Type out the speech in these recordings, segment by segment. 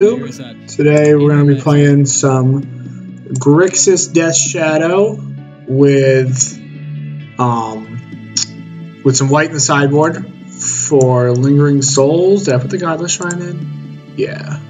Today we're going to be playing some Grixis Death Shadow with some white in the sideboard for Lingering Souls. Did I put the Godless Shrine in? Yeah.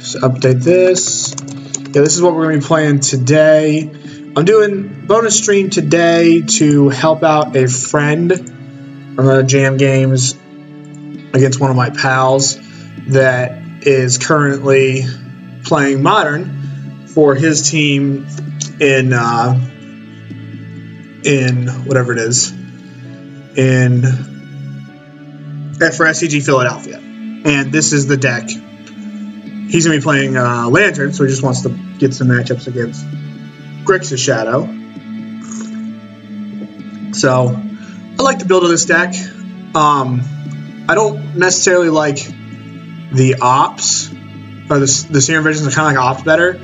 So update this. Yeah, this is what we're going to be playing today. I'm doing bonus stream today to help out a friend. I'm going to jam games against one of my pals that is currently playing Modern for his team in whatever it is, for SCG Philadelphia. And this is the deck. He's going to be playing Lantern, so he just wants to get some matchups against Grixis Shadow. So I like the build of this deck. I don't necessarily like the ops, or the Serum Visions are kind of like ops better,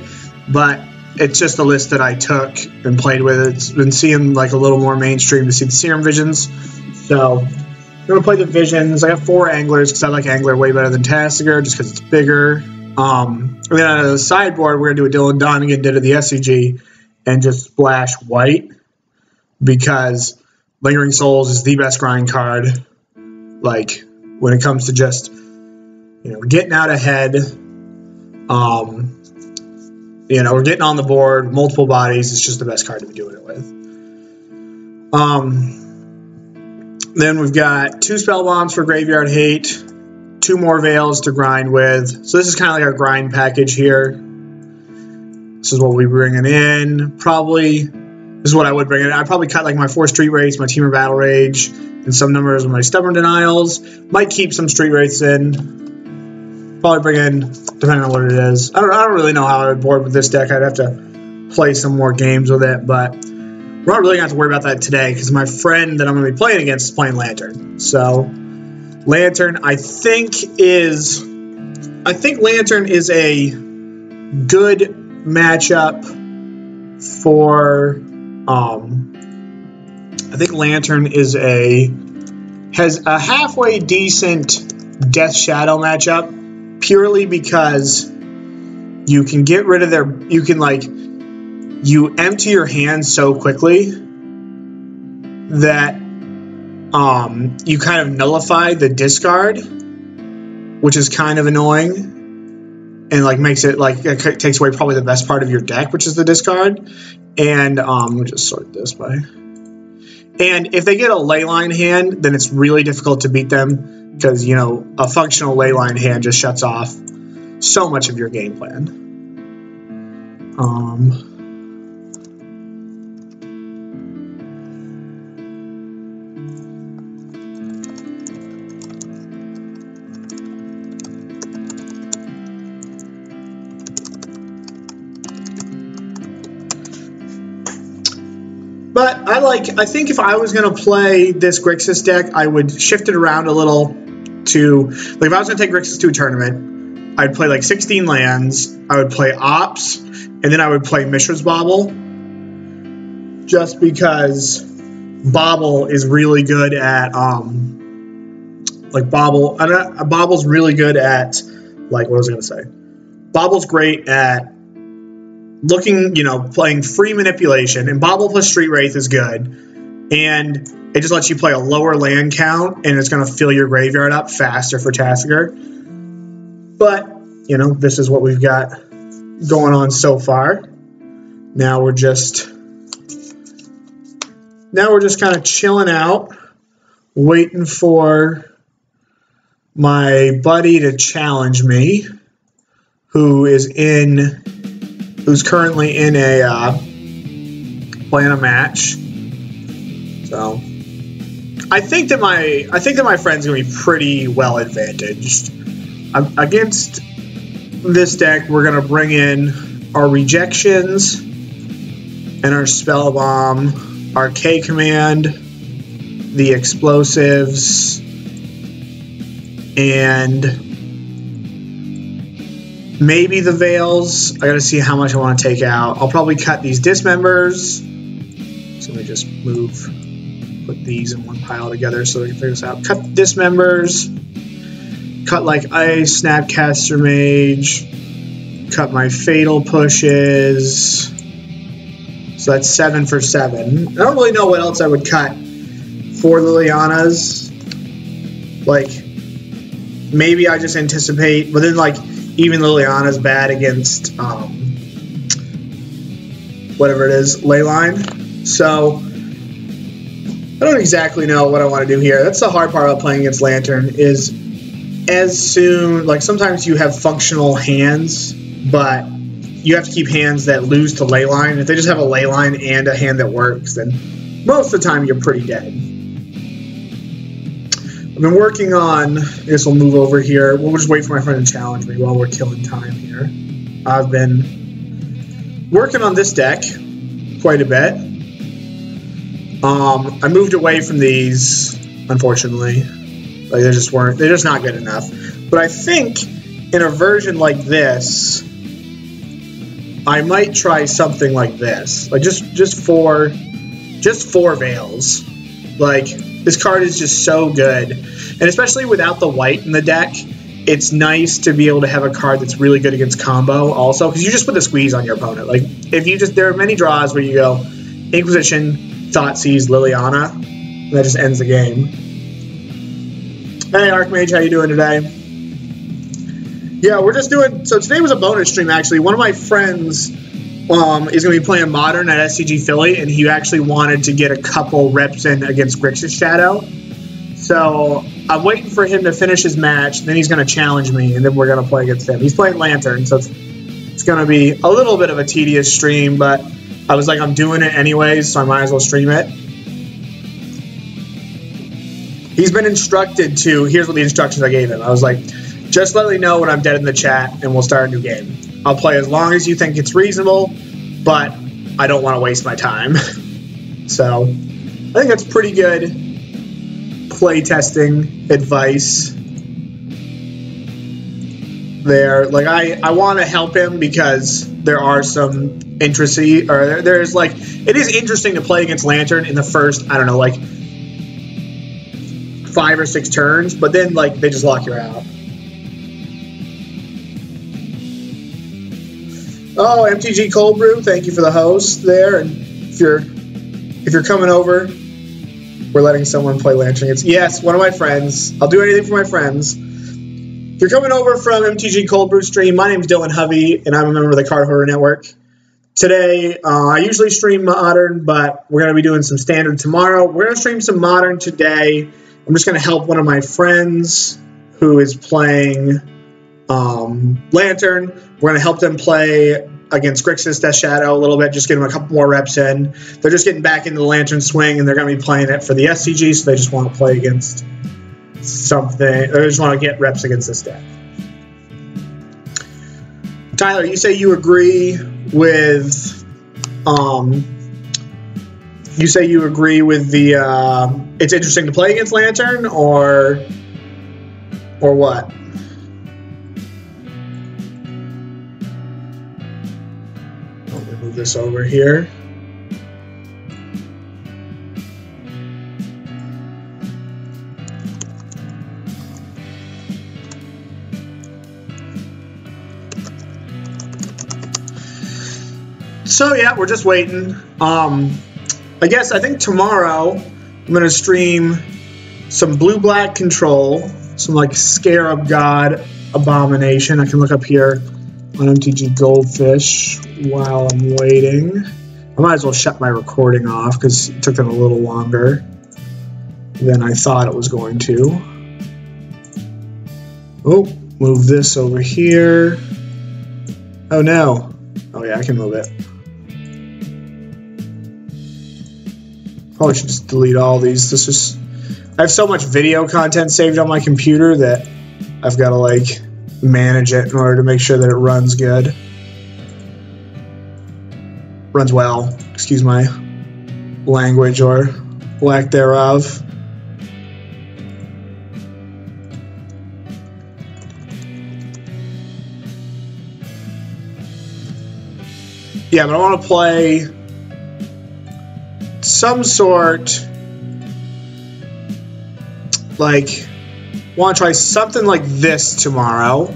but it's just a list that I took and played with. It's been seeing like a little more mainstream to see the Serum Visions. So I'm going to play the Visions. I got 4 Anglers because I like Angler way better than Thought Scour just because it's bigger. And then out of the sideboard, we're going to do a Dylan Donegan did of the SCG and just splash white because Lingering Souls is the best grind card. Like when it comes to just, getting out ahead, we're getting on the board, multiple bodies. It's just the best card to be doing it with. Then we've got 2 Spellbombs for Graveyard Hate, 2 more Veils to grind with. So this is kind of like our grind package here. This is what we're bringing in. This is what I would bring in. I'd probably cut like my 4 Street Wraiths, my Temur Battle Rage, and some numbers of my Stubborn Denials. Might keep some Street Wraiths in. Probably bring in, depending on what it is. I don't really know how I would board with this deck. I'd have to play some more games with it, but we're not really going to have to worry about that today because my friend that I'm going to be playing against is playing Lantern. So Lantern, I think Lantern is a good matchup for I think Lantern has a halfway decent Death Shadow matchup purely because you can get rid of you empty your hand so quickly that you kind of nullify the discard, which is kind of annoying. And makes it it takes away probably the best part of your deck, which is the discard. And let me just sort this by. And if they get a leyline hand, then it's really difficult to beat them because a functional leyline hand just shuts off so much of your game plan. But I think if I was going to play this Grixis deck, I would shift it around a little to, if I was going to take Grixis to a tournament, I'd play 16 lands, I would play Ops, and then I would play Mishra's Bauble, just because Bauble is really good at, Bauble's really good at, what was I going to say? Bauble's great at playing free manipulation, and Bauble plus Street Wraith is good, and it just lets you play a lower land count, and it's going to fill your graveyard up faster for Thought Scour. But, this is what we've got going on so far. Now we're just kind of chilling out, waiting for my buddy to challenge me, who's currently in playing a match. So I think that my friend's gonna be pretty well advantaged. Against this deck, we're gonna bring in our rejections and our Spellbomb, our K command, the explosives, and maybe the Veils. I gotta see how much I want to take out. I'll probably cut these Dismembers. So let me just put these in one pile together so we can figure this out. Cut Dismembers, cut like Ice, Snapcaster Mage, cut my Fatal Pushes. So that's 7 for 7. I don't really know what else I would cut for Liliana's. Like, maybe I just anticipate, but then like even Liliana's bad against whatever it is, Leyline. So I don't exactly know what I want to do here. That's the hard part about playing against Lantern is as soon, like sometimes you have functional hands, but you have to keep hands that lose to Leyline. If they just have a Leyline and a hand that works, then most of the time you're pretty dead. I've been working on, I guess we'll move over here. We'll just wait for my friend to challenge me while we're killing time here. I've been working on this deck quite a bit. I moved away from these, unfortunately. Like they're just not good enough. But I think in a version like this, I might try something like this. Like just four Veils. Like this card is just so good. And especially without the white in the deck, it's nice to be able to have a card that's really good against combo also, because you just put the squeeze on your opponent. Like if you just, there are many draws where you go Inquisition, Thoughtseize, Liliana, and that just ends the game. Hey Archmage, how you doing today? Yeah, we're just doing, so today was a bonus stream actually. One of my friends is going to be playing Modern at SCG Philly, and he actually wanted to get a couple reps in against Grixis Shadow. So I'm waiting for him to finish his match, then he's going to challenge me, and then we're going to play against him. He's playing Lantern, so it's going to be a little bit of a tedious stream, but I was like, I'm doing it anyways, so I might as well stream it. He's been instructed to, here's what the instructions I gave him. I was like, just let me know when I'm dead in the chat, and we'll start a new game. I'll play as long as you think it's reasonable, but I don't want to waste my time. So I think that's pretty good playtesting advice there. Like I want to help him because there are some interesting, or there's like, it is interesting to play against Lantern in the first, I don't know, like 5 or 6 turns, but then like they just lock you out. Oh, MTG Cold Brew, thank you for the host there. And if you're coming over, we're letting someone play Lantern. It's, yes, one of my friends. I'll do anything for my friends. If you're coming over from MTG Cold Brew stream, my name's Dylan Hovey, and I'm a member of the Card Horror Network. Today, I usually stream Modern, but we're going to be doing some Standard tomorrow. We're going to stream some Modern today. I'm just going to help one of my friends who is playing Lantern. We're going to help them play against Grixis Death Shadow a little bit, just get them a couple more reps in. They're just getting back into the Lantern swing, and they're going to be playing it for the SCG, so they just want to play against something. They just want to get reps against this deck. Tyler, you say you agree with the it's interesting to play against Lantern, or what? Let me move this over here. So yeah, we're just waiting. I think tomorrow I'm going to stream some blue-black control, some like Scarab God Abomination. I can look up here on MTG Goldfish while I'm waiting. I might as well shut my recording off because it took them a little longer than I thought it was going to. Oh, move this over here. Oh no. Oh yeah, I can move it. Probably should just delete all these. I have so much video content saved on my computer that I've got to like manage it in order to make sure that it runs good. Runs well, excuse my language or lack thereof. Yeah, but I want to play some sort, like, want to try something like this tomorrow.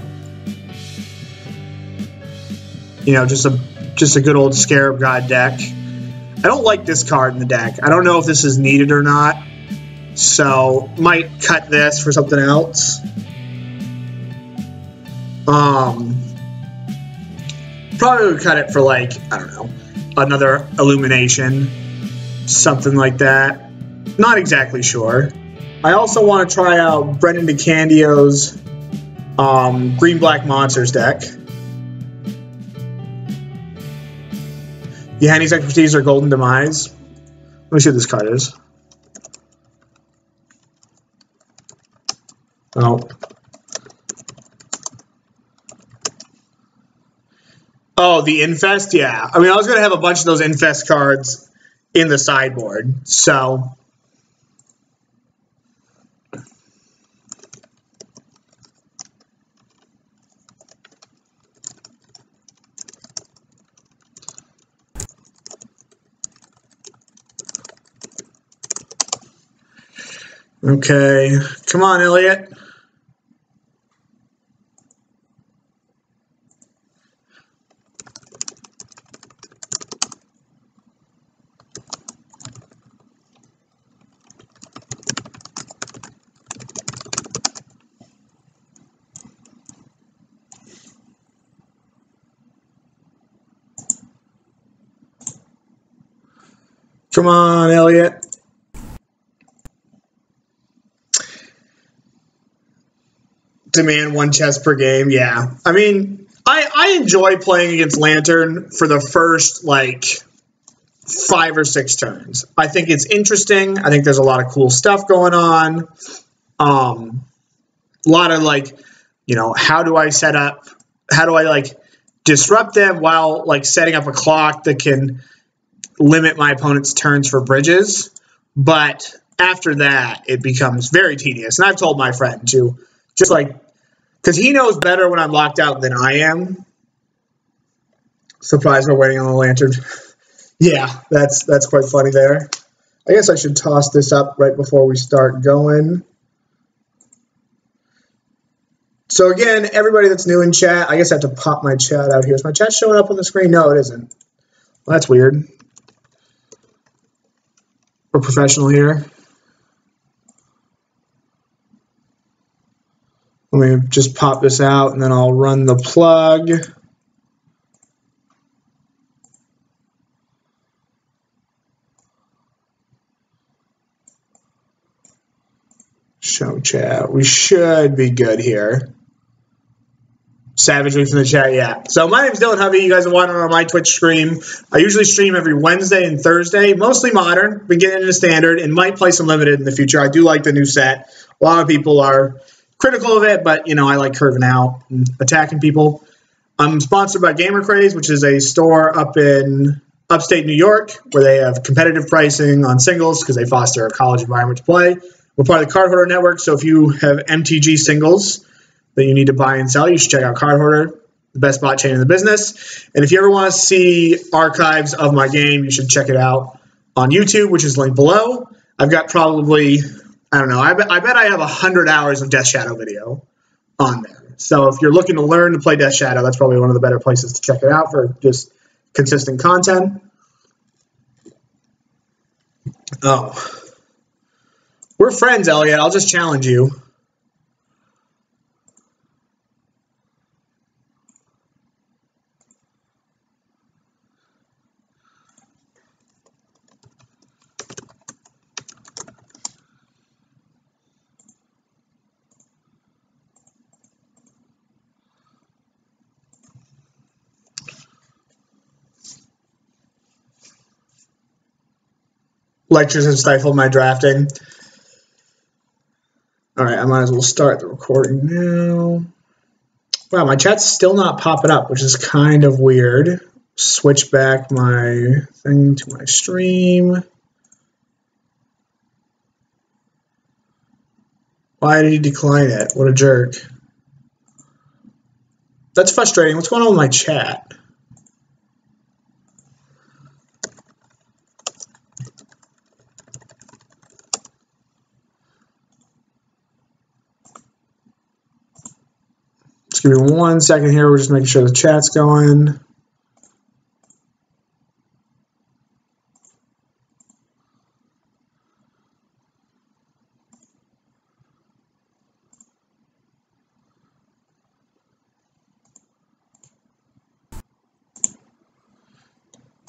You know, just a good old Scarab God deck. I don't like this card in the deck. I don't know if this is needed or not, so might cut this for something else. Probably would cut it for, like, I don't know, another Illumination, something like that. Not exactly sure. I also want to try out Brendan DeCandio's Green-Black Monsters deck. Yahanni's Expertise or Golden Demise. Let me see what this card is. Oh. Oh, the Infest? Yeah. I mean, I was going to have a bunch of those Infest cards in the sideboard, so... Okay, come on, Elliot. Come on, Elliot. Demand 1 chest per game, yeah. I mean, I enjoy playing against Lantern for the first, like, 5 or 6 turns. I think it's interesting. I think there's a lot of cool stuff going on. A lot of, like, you know, how do I, like, disrupt them while, like, setting up a clock that can limit my opponent's turns for bridges. But after that, it becomes very tedious. And I've told my friend to just, like, because he knows better when I'm locked out than I am. Surprised we're waiting on the Lantern. Yeah, that's quite funny there. I guess I should toss this up right before we start going. So again, everybody that's new in chat, I guess I have to pop my chat out here. Is my chat showing up on the screen? No, it isn't. Well, that's weird. We're professional here. Let me just pop this out, and then I'll run the plug. Show chat. We should be good here. Savage Wings in the chat, yeah. So my name's Dylan Hovey. You guys are watching on my Twitch stream. I usually stream every Wednesday and Thursday, mostly Modern. Been getting into Standard and might play some Limited in the future. I do like the new set. A lot of people are critical of it, but, you know, I like curving out and attacking people. I'm sponsored by Gamer Craze, which is a store up in upstate New York where they have competitive pricing on singles because they foster a college environment to play. We're part of the Card Hoarder Network, so if you have MTG singles that you need to buy and sell, you should check out Card Hoarder, the best bot chain in the business. And if you ever want to see archives of my game, you should check it out on YouTube, which is linked below. I've got probably, I don't know, I bet I have 100 hours of Death Shadow video on there. So if you're looking to learn to play Death Shadow, that's probably one of the better places to check it out for just consistent content. Oh. We're friends, Elliot. I'll just challenge you. Lectures have stifled my drafting. All right, I might as well start the recording now. Wow, my chat's still not popping up, which is kind of weird. Switch back my thing to my stream. Why did he decline it? What a jerk. That's frustrating. What's going on with my chat? give me 1 second here. We're just making sure the chat's going.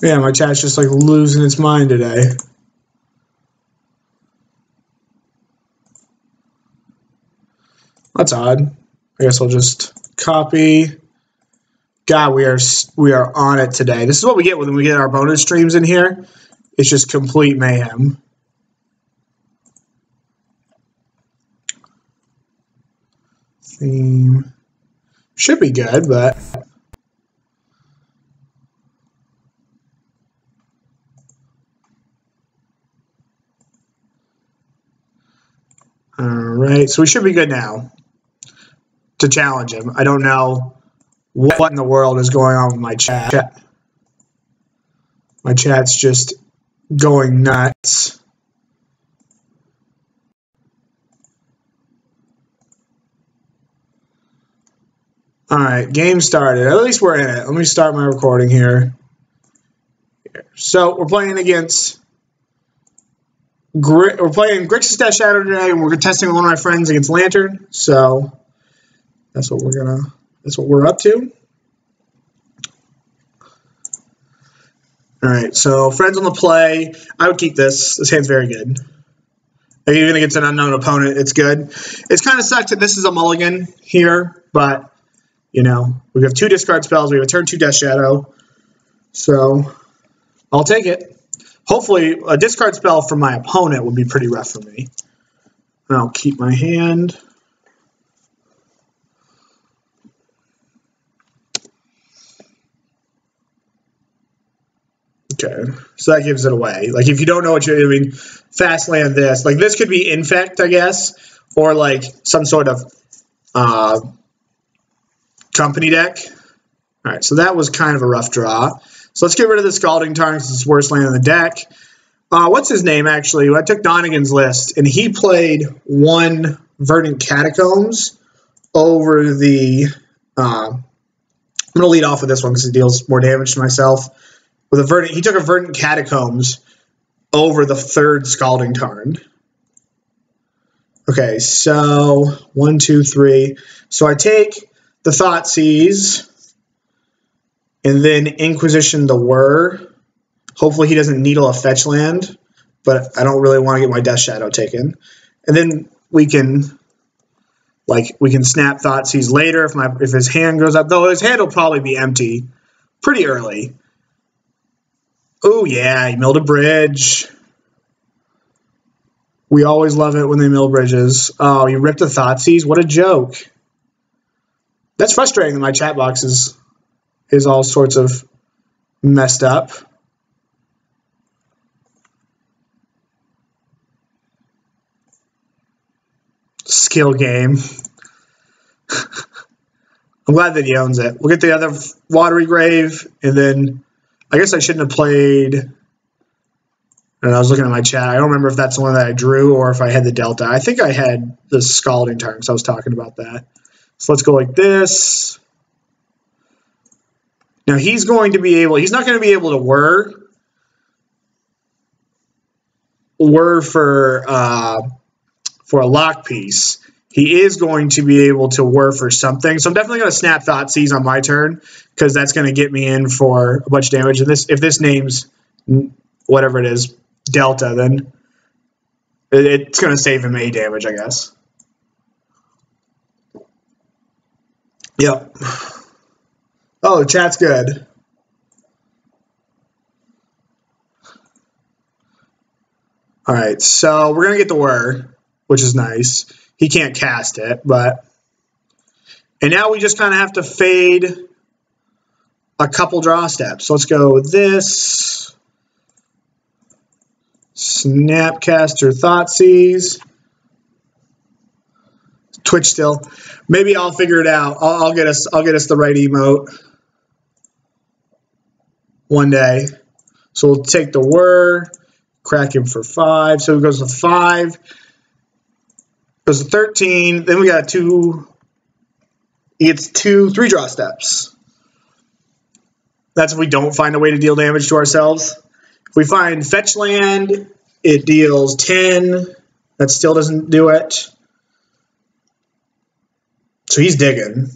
Yeah, my chat's just like losing its mind today. That's odd. I guess I'll just copy. God, we are on it today. This is what we get when we get our bonus streams in here. It's just complete mayhem. Theme should be good, but all right. So we should be good now to challenge him. I don't know what in the world is going on with my chat. My chat's just going nuts. All right, game started. At least we're in it. Let me start my recording here. So we're playing against Grixis Shadow today, and we're testing with one of my friends against Lantern. So that's what we're up to. All right, so friends on the play. I would keep this. This hand's very good. Even against an unknown opponent, it's good. It's kind of sucks that this is a mulligan here, but you know, we have 2 discard spells. We have a turn 2 Death Shadow. So I'll take it. Hopefully, a discard spell from my opponent would be pretty rough for me. And I'll keep my hand. Okay, so that gives it away. Like, if you don't know what you're doing, fast land this. Like, this could be Infect, I guess, or like some sort of company deck. All right, so that was kind of a rough draw. So let's get rid of the Scalding Tarn because it's the worst land in the deck. What's his name, actually? I took Donegan's list, and he played 1 Verdant Catacombs over the... I'm going to lead off with this one because it deals more damage to myself. With a Verdant, he took a Verdant Catacombs over the 3rd Scalding Tarn. Okay, so 1, 2, 3. So I take the Thoughtseize, and then Inquisition the Whir. Hopefully he doesn't needle a fetch land, but I don't really want to get my Death Shadow taken. And then we can snap Thoughtseize later if his hand goes up. Though his hand will probably be empty pretty early. Oh yeah, he milled a bridge. We always love it when they mill bridges. Oh, he ripped a Thoughtseize. What a joke. That's frustrating that my chat box is all sorts of messed up. Skill game. I'm glad that he owns it. We'll get the other Watery Grave, and then I guess I shouldn't have played. And I was looking at my chat. I don't remember if that's the one that I drew or if I had the Delta. I think I had the Scalding Tarn because I was talking about that. So let's go like this. Now he's not going to be able to whir for a lock piece. He is going to be able to whir for something. So I'm definitely going to snap Thoughtseize on my turn because that's going to get me in for a bunch of damage. And if this name's whatever it is, Delta, then it's going to save him A damage, I guess. Yep. Oh, the chat's good. All right, so we're going to get the Whir, which is nice. He can't cast it, but... And now we just kind of have to fade a couple draw steps. So let's go with this. Snapcaster Thoughtseize. Twitch still. Maybe I'll figure it out. I'll get us the right emote one day. So we'll take the Whir, crack him for 5. So it goes to 5. Goes to 13. Then we got 2 he gets 3 draw steps. That's if we don't find a way to deal damage to ourselves. If we find fetch land, it deals 10. That still doesn't do it. So he's digging.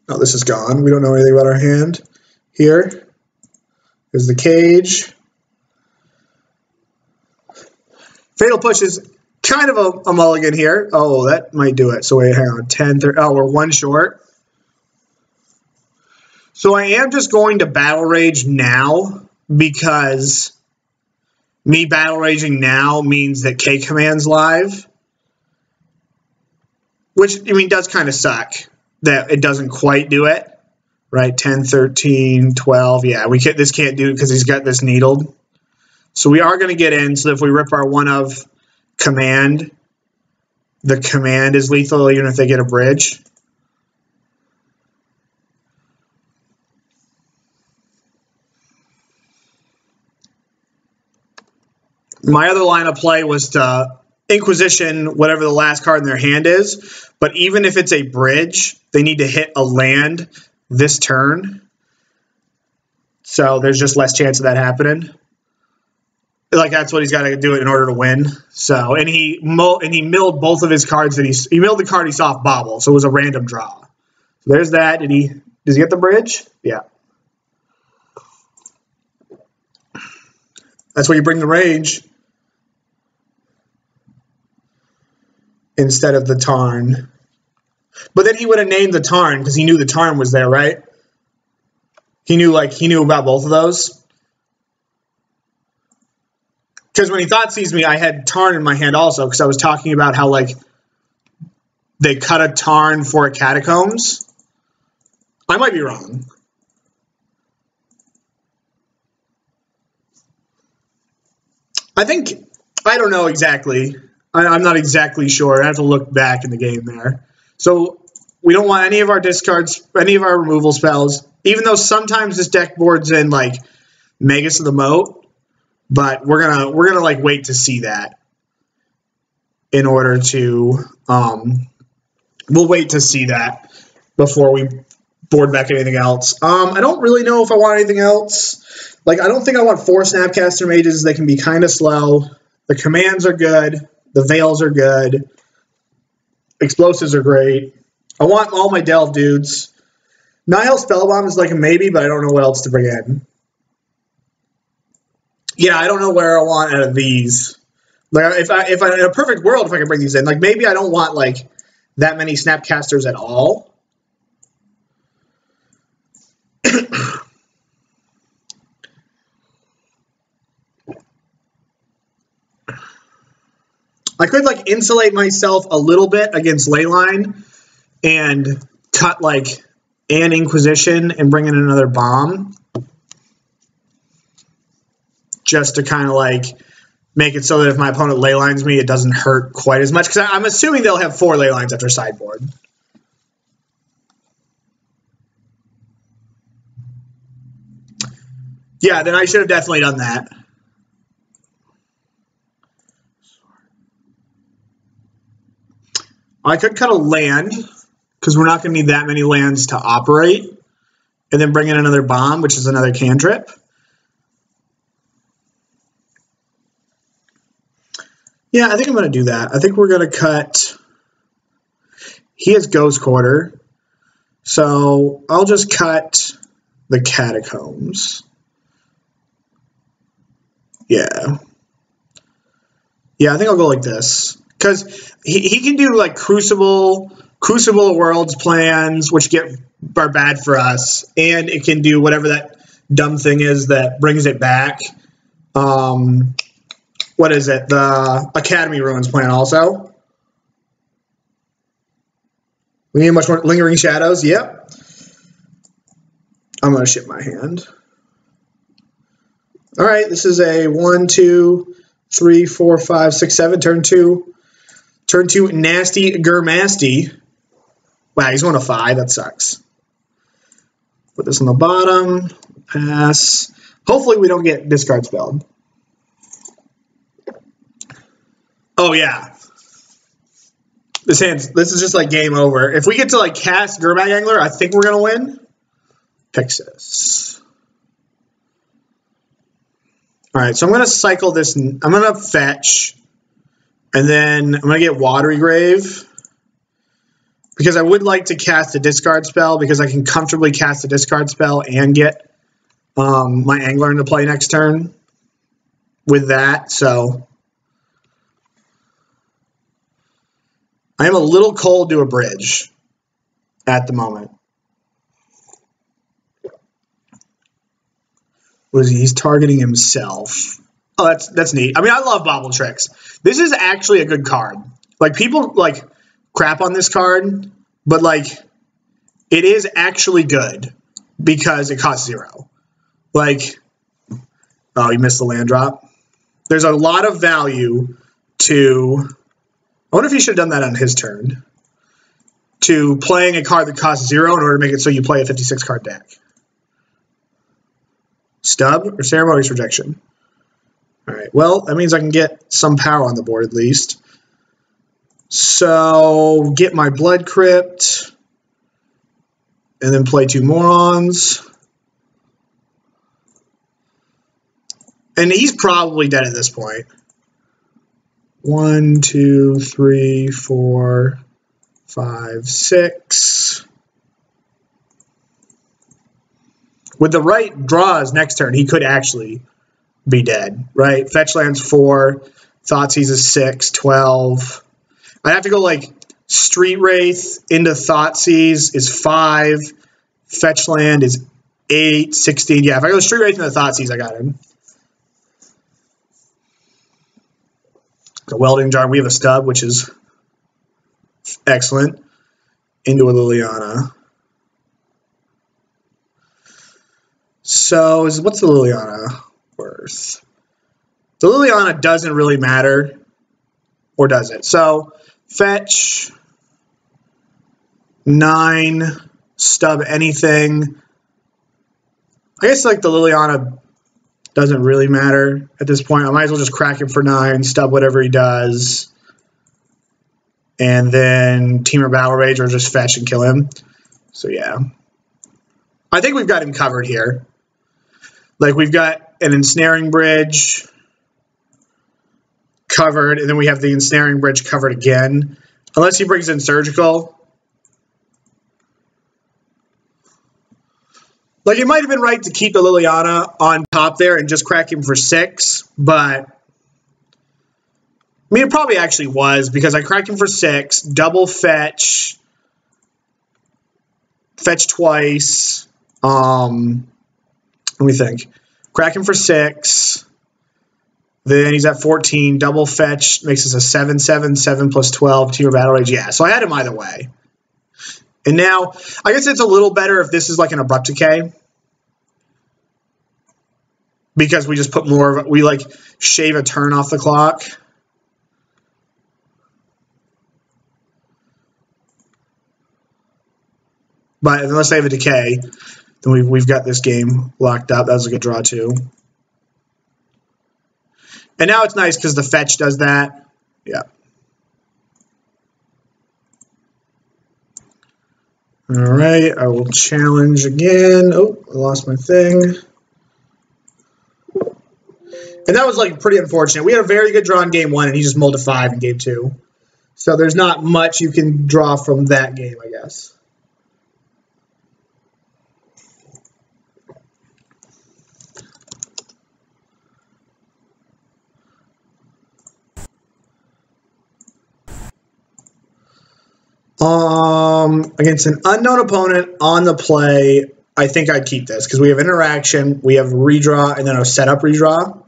Oh, this is gone. We don't know anything about our hand. Here is the cage. Fatal Push is kind of a mulligan here. Oh, that might do it. So wait, hang on. 10, 30. Oh, we're 1 short. So I am just going to Battle Rage now because me Battle Raging now means that K Command's live. Which, I mean, does kind of suck that it doesn't quite do it. Right, 10, 13, 12. Yeah, this can't do it because he's got this needled. So we are going to get in. So if we rip our 1 of command, the command is lethal even if they get a bridge. My other line of play was to Inquisition whatever the last card in their hand is, but even if it's a bridge, they need to hit a land this turn. So there's just less chance of that happening. Like that's what he's got to do in order to win. So and he milled both of his cards that he milled the card he saw off Bauble, so it was a random draw. So there's that. Does he get the bridge? Yeah. That's where you bring the rage instead of the Tarn. But then he would have named the Tarn because he knew the Tarn was there, right? He knew about both of those. Because when he Thoughtseize me, I had Tarn in my hand also because I was talking about how like they cut a Tarn for a Catacombs. I might be wrong. I don't know exactly. I'm not exactly sure. I have to look back in the game there. So we don't want any of our discards, any of our removal spells, even though sometimes this deck boards in like Magus of the Moat, but we're gonna like wait to see that in order to we'll wait to see that before we board back anything else. I don't really know if I want anything else. Like I don't think I want 4 Snapcaster Mages. They can be kind of slow. The commands are good. The Veils are good. Explosives are great. I want all my Delve dudes. Nihil Spellbomb is like a maybe, but I don't know what else to bring in. Yeah, I don't know where I want out of these. Like if I in a perfect world, if I could bring these in, like maybe I don't want like that many Snapcasters at all. I could like insulate myself a little bit against Leyline and cut like an Inquisition and bring in another bomb just to kind of like make it so that if my opponent Leylines me, it doesn't hurt quite as much because I'm assuming they'll have 4 Leylines after sideboard. Yeah, then I should have definitely done that. I could cut a land because we're not going to need that many lands to operate, and then bring in another bomb, which is another cantrip. Yeah, I think I'm going to do that. I think we're going to cut. He has Ghost Quarter, so I'll just cut the Catacombs. Yeah. Yeah, I think I'll go like this. Because he can do like Crucible of Worlds plans, which are bad for us, and it can do whatever that dumb thing is that brings it back. What is it? The Academy Ruins plan also. We need much more Lingering Shadows. Yep. I'm going to ship my hand. All right, this is a 1, 2, 3, 4, 5, 6, 7. Turn 2. Turn 2, Nasty Gurmasty. Wow, he's 1 of 5. That sucks. Put this on the bottom. Pass. Hopefully we don't get discard spelled. Oh, yeah. This is just like game over. If we get to like cast Gurmag Angler, I think we're gonna win. Pyxis. All right, so I'm gonna cycle this. I'm gonna fetch, and then I'm gonna get Watery Grave because I would like to cast a discard spell because I can comfortably cast a discard spell and get my Angler into play next turn with that. So I am a little cold to a bridge at the moment. What is he? He's targeting himself. Oh, that's neat. I mean, I love Bauble tricks. This is actually a good card. Like, people like crap on this card, but like it is actually good because it costs 0. Like, oh, you missed the land drop. There's a lot of value to. I wonder if he should have done that on his turn. To playing a card that costs 0 in order to make it so you play a 56 card deck. Stub or Ceremonious Rejection? Alright, well, that means I can get some power on the board at least. So, get my Blood Crypt. And then play 2 Morons. And he's probably dead at this point. 1, 2, 3, 4, 5, 6. With the right draws next turn, he could actually be dead, right? Fetch land's 4, Thoughtseize is 6, 12. I'd have to go like Street Wraith into Thoughtseize is 5, Fetch land is 8, 16. Yeah, if I go Street Wraith into Thoughtseize, I got him. The Welding Jar, we have a Stub, which is excellent. Into a Liliana. So, what's the Liliana worth? The Liliana doesn't really matter, or does it? So, fetch 9, stub anything. I guess like the Liliana doesn't really matter at this point. I might as well just crack him for 9, stub whatever he does, and then Temur Battle Rage or just fetch and kill him. So yeah, I think we've got him covered here. Like, we've got an Ensnaring Bridge covered, and then we have the Ensnaring Bridge covered again. Unless he brings in Surgical. Like, it might have been right to keep the Liliana on top there and just crack him for 6, but I mean, it probably actually was because I cracked him for 6, double fetch, fetch twice. Let me think. Crack him for 6. Then he's at 14. Double fetch makes us a 7, 7, 7 plus 12. Temur Battle Rage. Yeah, so I had him either way. And now, I guess it's a little better if this is like an Abrupt Decay. Because we just put more of, we like shave a turn off the clock. But unless they have a decay, then we've got this game locked up. That was a good draw too. And now it's nice because the fetch does that. Yeah. All right, I will challenge again. Oh, I lost my thing. And that was like pretty unfortunate. We had a very good draw in game 1, and he just mulled a 5 in game 2. So there's not much you can draw from that game, I guess. Against an unknown opponent on the play, I think I'd keep this because we have interaction, we have redraw, and then a setup redraw.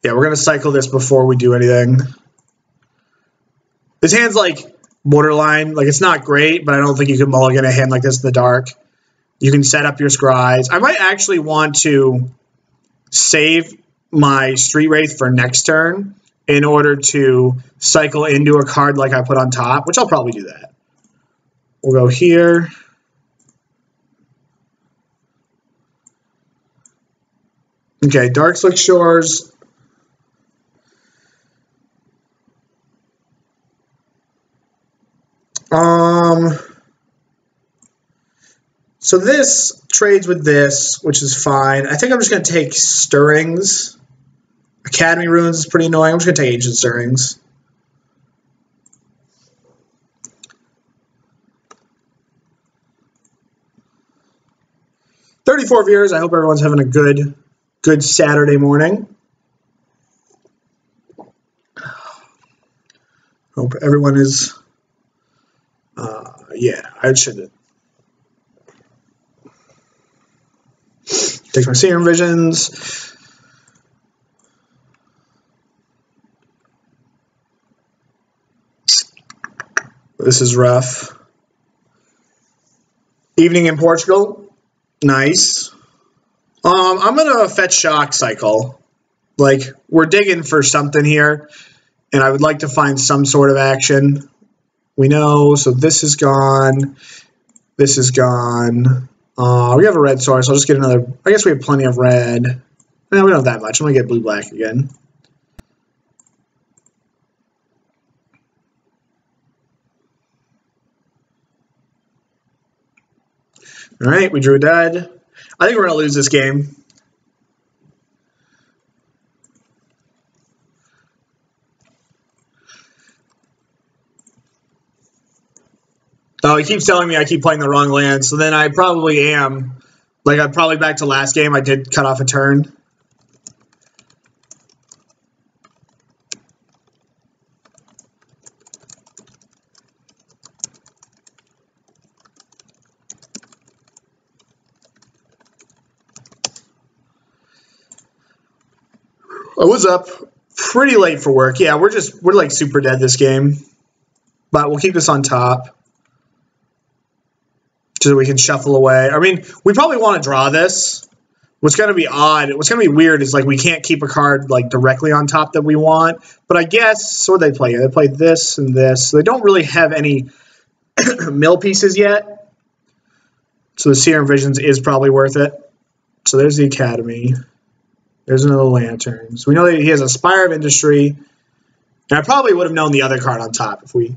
Yeah, we're going to cycle this before we do anything. This hand's like borderline. Like, it's not great, but I don't think you can mulligan a hand like this in the dark. You can set up your scries. I might actually want to save my Street Wraith for next turn in order to cycle into a card like I put on top, which I'll probably do that. We'll go here. Okay, Darkslick Shores. So this trades with this, which is fine. I think I'm just going to take Stirrings. Academy Ruins is pretty annoying. I'm just going to take Ancient Stirrings. $34 viewers. I hope everyone's having a good Saturday morning. Hope everyone is. Yeah, I should take my Serum Visions. This is rough. Evening in Portugal. Nice. I'm gonna fetch Shock Cycle. Like, we're digging for something here, and I would like to find some sort of action. We know, so this is gone. This is gone. We have a red source. I'll just get another. I guess we have plenty of red. No, we don't have that much. I'm gonna get blue-black again. All right, we drew a dud. I think we're gonna lose this game. Oh, he keeps telling me I keep playing the wrong land, so then I probably am. Like, I'm probably back to last game. I did cut off a turn. I was up pretty late for work. Yeah, we're like super dead this game. But we'll keep this on top, so that we can shuffle away. I mean, we probably want to draw this. What's going to be odd, what's going to be weird is, like, we can't keep a card, like, directly on top that we want. But I guess, so what they play? They play this and this. So they don't really have any mill pieces yet. So the Serum Visions is probably worth it. So there's the Academy. There's another Lantern. So we know that he has a Spire of Industry. And I probably would have known the other card on top if we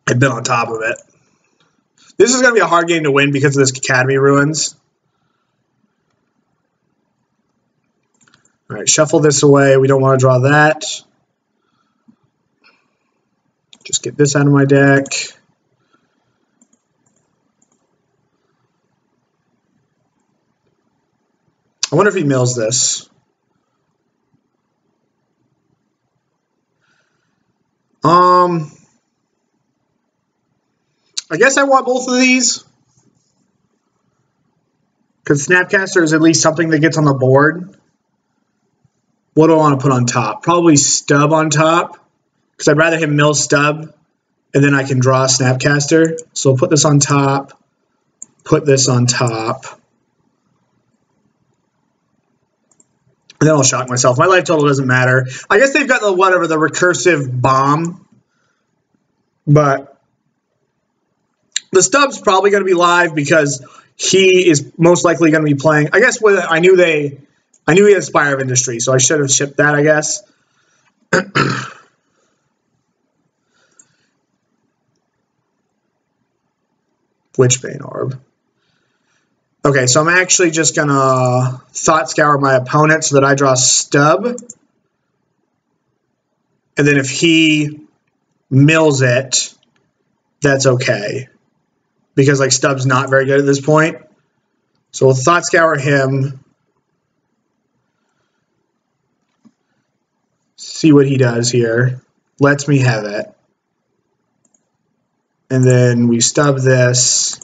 had been on top of it. This is going to be a hard game to win because of this Academy Ruins. All right, shuffle this away. We don't want to draw that. Just get this out of my deck. I wonder if he mills this. I guess I want both of these, because Snapcaster is at least something that gets on the board. What do I want to put on top? Probably Stub on top, because I'd rather him mill Stub, and then I can draw Snapcaster. So I'll put this on top, put this on top, and then I'll shock myself. My life total doesn't matter. I guess they've got the whatever, the recursive bomb, but the Stub's probably going to be live because he is most likely going to be playing. I guess I knew he had Spire of Industry, so I should have shipped that, I guess. Witchbane Orb. Okay, so I'm actually just going to Thought Scour my opponent so that I draw Stub. And then if he mills it, that's okay. Because, like, Stub's not very good at this point. So we'll Thought Scour him. See what he does here. Lets me have it. And then we Stub this.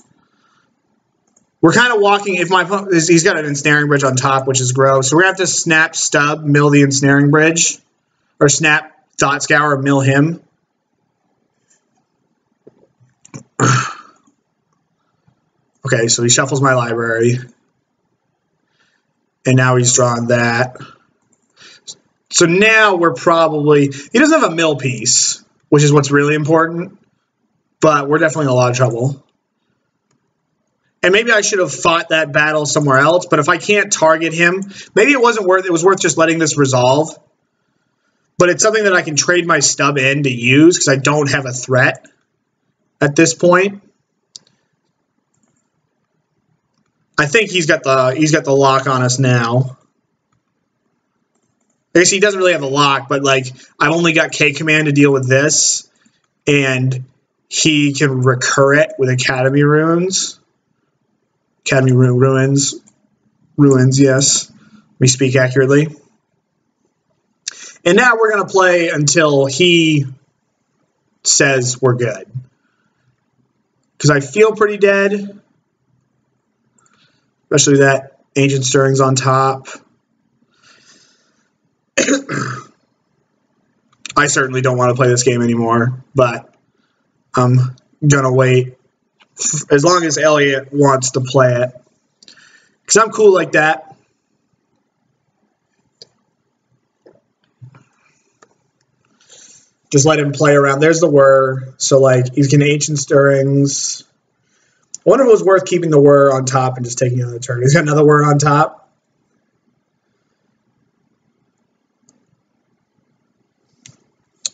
We're kind of walking, if my opponent, he's got an Ensnaring Bridge on top, which is gross. So we're going to have to snap Stub, mill the Ensnaring Bridge. Or snap Thought Scour, mill him. Okay, so he shuffles my library. And now he's drawn that. So now we're probably... He doesn't have a mill piece, which is what's really important. but we're definitely in a lot of trouble. And maybe I should have fought that battle somewhere else, but if I can't target him, maybe it was worth just letting this resolve. But it's something that I can trade my stub in to use because I don't have a threat at this point. I think he's got the lock on us now. I guess he doesn't really have a lock, but like I've only got K command to deal with this, and he can recur it with Academy runes. Academy ruins, yes. Let me speak accurately. And now we're going to play until he says we're good. Because I feel pretty dead. Especially that Ancient Stirring's on top. I certainly don't want to play this game anymore, but I'm going to wait as long as Elliot wants to play it. Because I'm cool like that. Just let him play around. There's the Whir. So, like, he's getting Ancient Stirrings. I wonder if it was worth keeping the Whir on top and just taking another turn. He's got another Whir on top.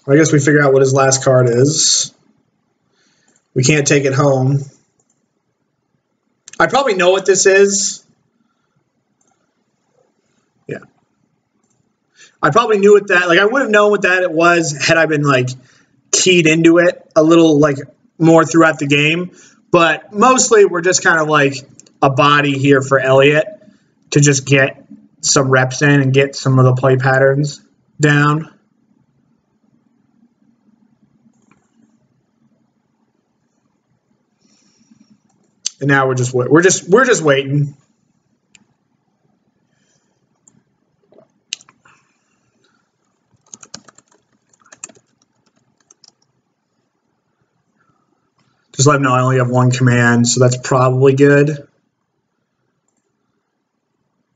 I guess we figure out what his last card is. We can't take it home. I probably know what this is. Yeah. I probably knew what that, like I would have known what that it was had I been like keyed into it a little like more throughout the game. But mostly we're just kind of like a body here for Elliot to just get some reps in and get some of the play patterns down. And now we're just waiting. Just let him know I only have one command, so that's probably good.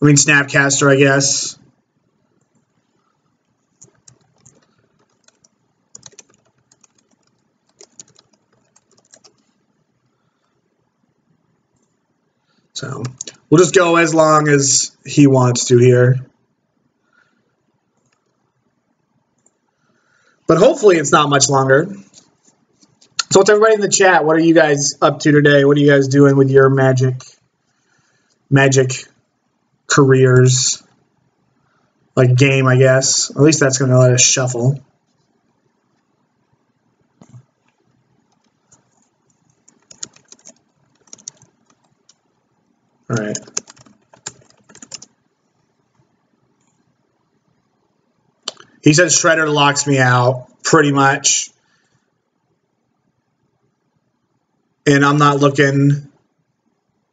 I mean, Snapcaster, I guess. So we'll just go as long as he wants to here. But hopefully it's not much longer. So what's everybody in the chat? What are you guys up to today? What are you guys doing with your magic careers? Like game, I guess. At least that's going to let us shuffle. All right. He said Shredder locks me out, pretty much. And I'm not looking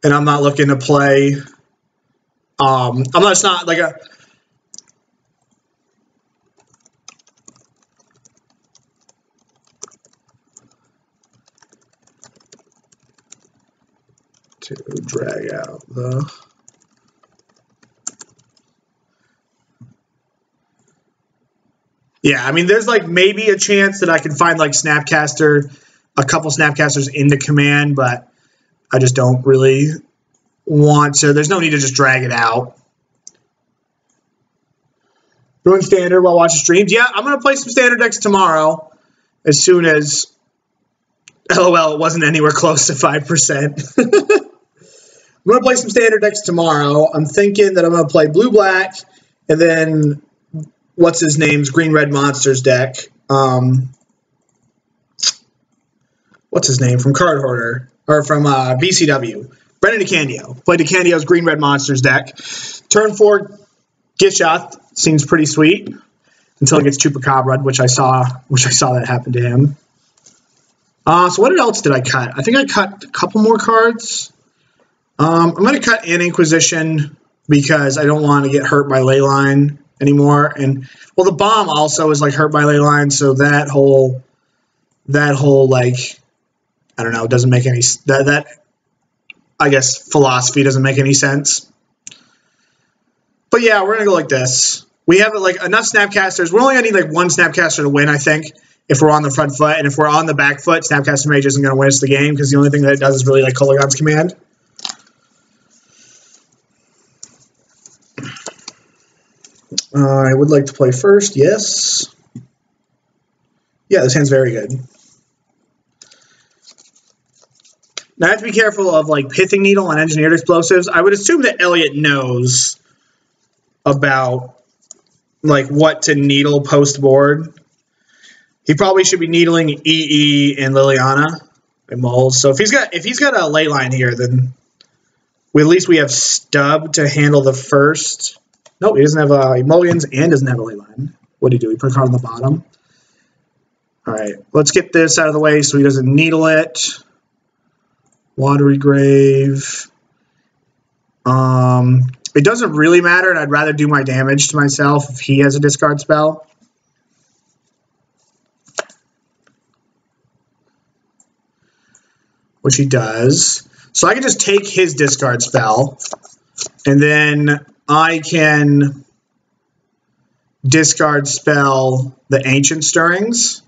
to play. It's not like a. To drag out the. Yeah, I mean, there's like maybe a chance that I can find like Snapcaster. A couple Snapcasters into command, but I just don't really want to. There's no need to just drag it out. Doing standard while watching streams. Yeah, I'm going to play some standard decks tomorrow as soon as, LOL, it wasn't anywhere close to 5%. I'm going to play some standard decks tomorrow. I'm thinking that I'm going to play blue-black and then what's his name's green-red monsters deck. What's his name from Card Hoarder or from BCW? Brendan DeCandio. Play DeCandio's Green Red Monsters deck. Turn 4 Gishoth seems pretty sweet until it gets Chupacabra, which I saw that happen to him. So what else did I cut? I think I cut a couple more cards. I'm going to cut an Inquisition because I don't want to get hurt by Leyline anymore. And well, the bomb also is like hurt by Leyline, so that whole like. I don't know, it doesn't make any, that I guess, philosophy doesn't make any sense. But yeah, we're going to go like this. We have like enough Snapcasters. We're only going to need like one Snapcaster to win, I think. if we're on the front foot. And if we're on the back foot, Snapcaster Mage isn't going to win us the game because the only thing that it does is really like Kolaghan's command. I would like to play first, yes. Yeah, this hand's very good. Now I have to be careful of like Pithing Needle and Engineered Explosives. I would assume that Elliot knows about like what to needle post board. He probably should be needling EE and Liliana and Moles. So if he's got a ley line here, then at least we have Stub to handle the first. Nope, he doesn't have he mulligans and doesn't have a ley line. What do you do? He put a card on the bottom. All right, let's get this out of the way so he doesn't needle it. Watery Grave. It doesn't really matter, and I'd rather do my damage to myself if he has a discard spell. Which he does. So I can just take his discard spell, and then I can discard spell the Ancient Stirrings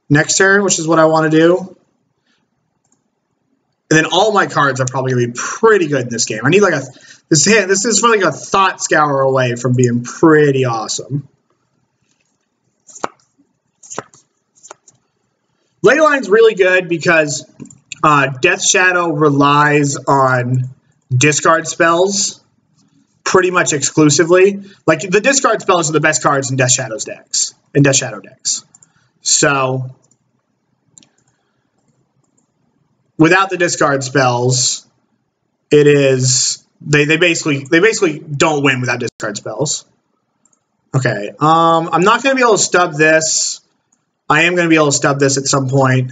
next turn, which is what I want to do. And then all my cards are probably going to be pretty good in this game. I need like this is like a Thought Scour away from being pretty awesome. Leyline's really good because Death Shadow relies on discard spells pretty much exclusively. Like the discard spells are the best cards in Death Shadow's decks, So without the discard spells, it is they basically don't win without discard spells. Okay, I'm not going to be able to stub this. I am going to be able to stub this at some point.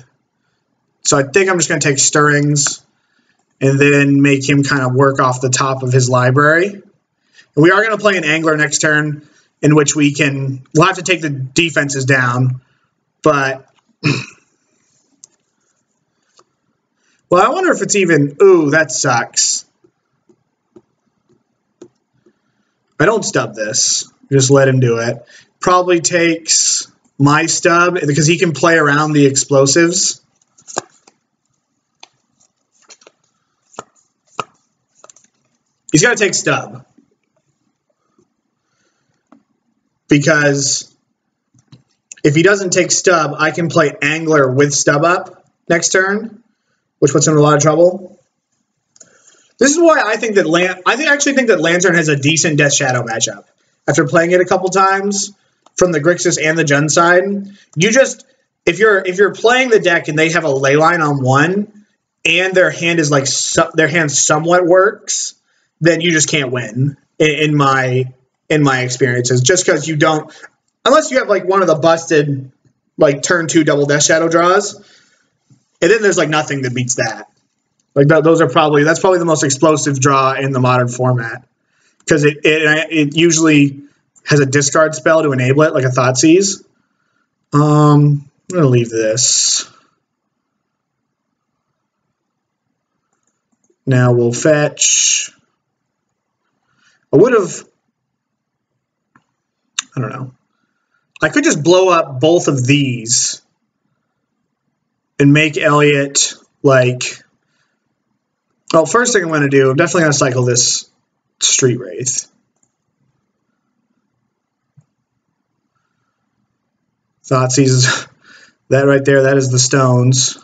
So I think I'm just going to take Stirrings and then make him kind of work off the top of his library. And we are going to play an Angler next turn, in which we'll have to take the defenses down, but well, I wonder if it's even, ooh, that sucks. I don't stub this. Just let him do it. Probably takes my stub because he can play around the explosives. He's got to take stub. Because if he doesn't take stub, I can play Angler with stub up next turn, which puts him in a lot of trouble. This is why I think that I actually think that Lantern has a decent Death Shadow matchup. After playing it a couple times from the Grixis and the Jund side, you just if you're playing the deck and they have a ley line on one and their hand is like their hand somewhat works, then you just can't win in my experiences. Just because you don't, unless you have like one of the busted like turn 2 double Death Shadow draws, and then there's like nothing that beats that. Like that's probably the most explosive draw in the modern format because it usually has a discard spell to enable it, like a Thoughtseize. I'm gonna leave this. Now we'll fetch. I don't know. I could just blow up both of these and make Elliot like. Well, first thing I'm going to do, I'm definitely going to cycle this Street Wraith. Thoughtseize, that right there, that is the stones.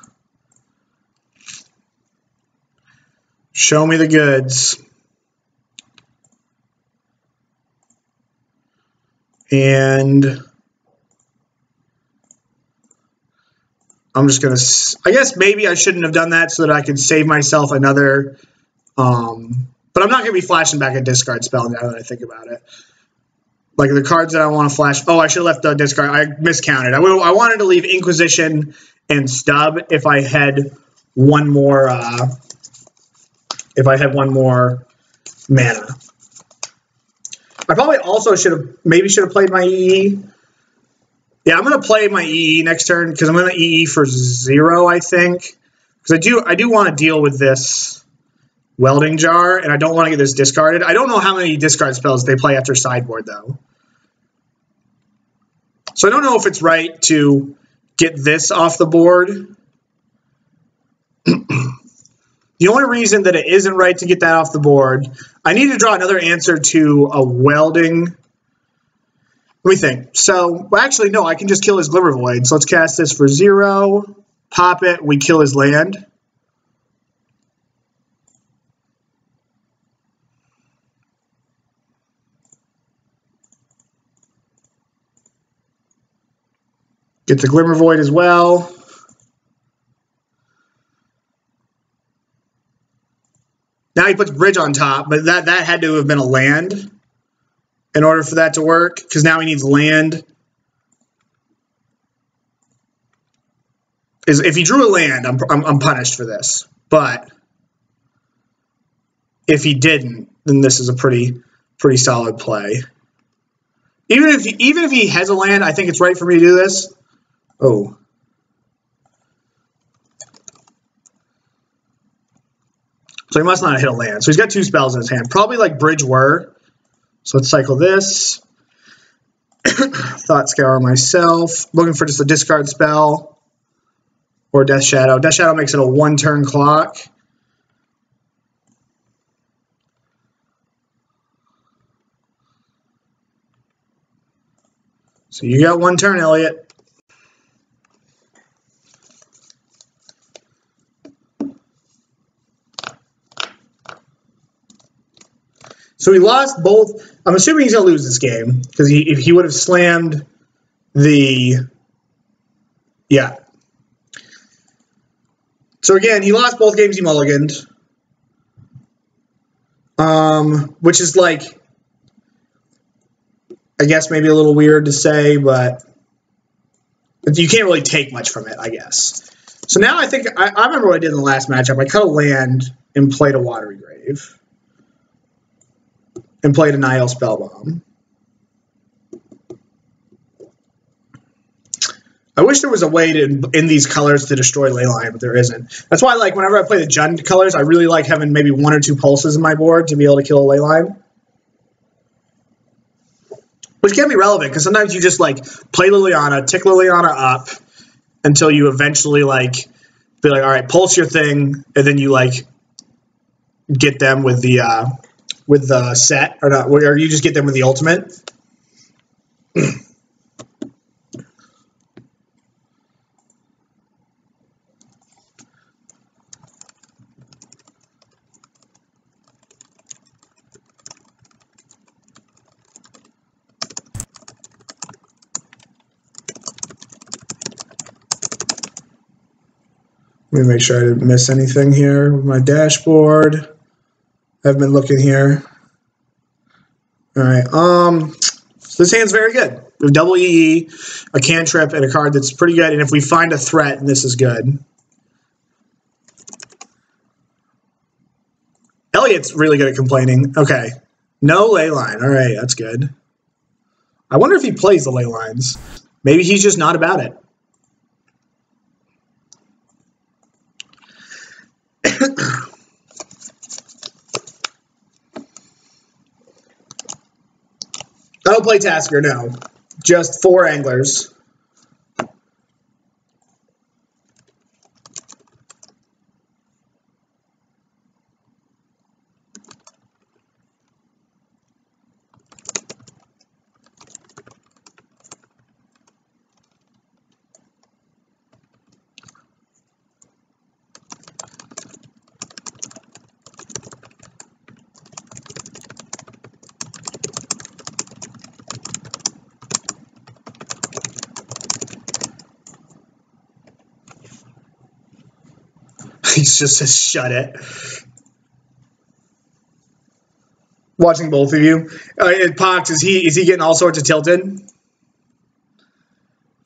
Show me the goods. And I'm just going to, I guess maybe I shouldn't have done that so that I could save myself another, but I'm not going to be flashing back a discard spell now that I think about it. Like the cards that I want to flash, oh, I should have left the discard, I miscounted. I wanted to leave Inquisition and Stub if I had one more, mana. I probably also should have played my EE. Yeah, I'm going to play my EE next turn because I'm going to EE for 0, I think. Because I do want to deal with this Welding Jar, and I don't want to get this discarded. I don't know how many discard spells they play after sideboard, though. So I don't know if it's right to get this off the board. The only reason that it isn't right to get that off the board, I need to draw another answer to a welding. Let me think. So, well, actually, no, I can just kill his Glimmer Void. So let's cast this for 0, pop it, we kill his land. Get the Glimmer Void as well. Now he puts Bridge on top, but that had to have been a land in order for that to work, because now he needs land. If he drew a land, I'm punished for this. But if he didn't, then this is a pretty solid play. Even if he has a land, I think it's right for me to do this. Oh. So he must not have hit a land. So he's got 2 spells in his hand. Probably like Bridge Whir. So let's cycle this. Thought Scour myself. Looking for just a discard spell. Or Death Shadow. Death Shadow makes it a 1-turn clock. So you got 1 turn, Elliot. So he lost both. I'm assuming he's going to lose this game, because if he would have slammed the... Yeah. So again, he lost both games he mulliganed. Which is like, I guess maybe a little weird to say, but you can't really take much from it, I guess. So now I think, I remember what I did in the last matchup. I cut a land and played a Watery Grave. And played a Nihil Spellbomb. I wish there was a way to, in these colors, to destroy Leyline, but there isn't. That's why, like, whenever I play the Jund colors, I really like having maybe 1 or 2 pulses in my board to be able to kill a Leyline. Which can be relevant, because sometimes you just, like, play Liliana, tick Liliana up, until you eventually, like, be like, all right, pulse your thing, and then you, like, get them with the set, or not, or you just get them with the ultimate. Let me make sure I didn't miss anything here with my dashboard. I've been looking here. All right. So this hand's very good. We have double EE, a cantrip, and a card that's pretty good. And if we find a threat, this is good. Elliot's really good at complaining. Okay. No Leyline. All right, that's good. I wonder if he plays the Leylines. Maybe he's just not about it. I don't play Tasker, no. Just 4 anglers. He just says, shut it. Watching both of you. Pox, is he getting all sorts of tilted?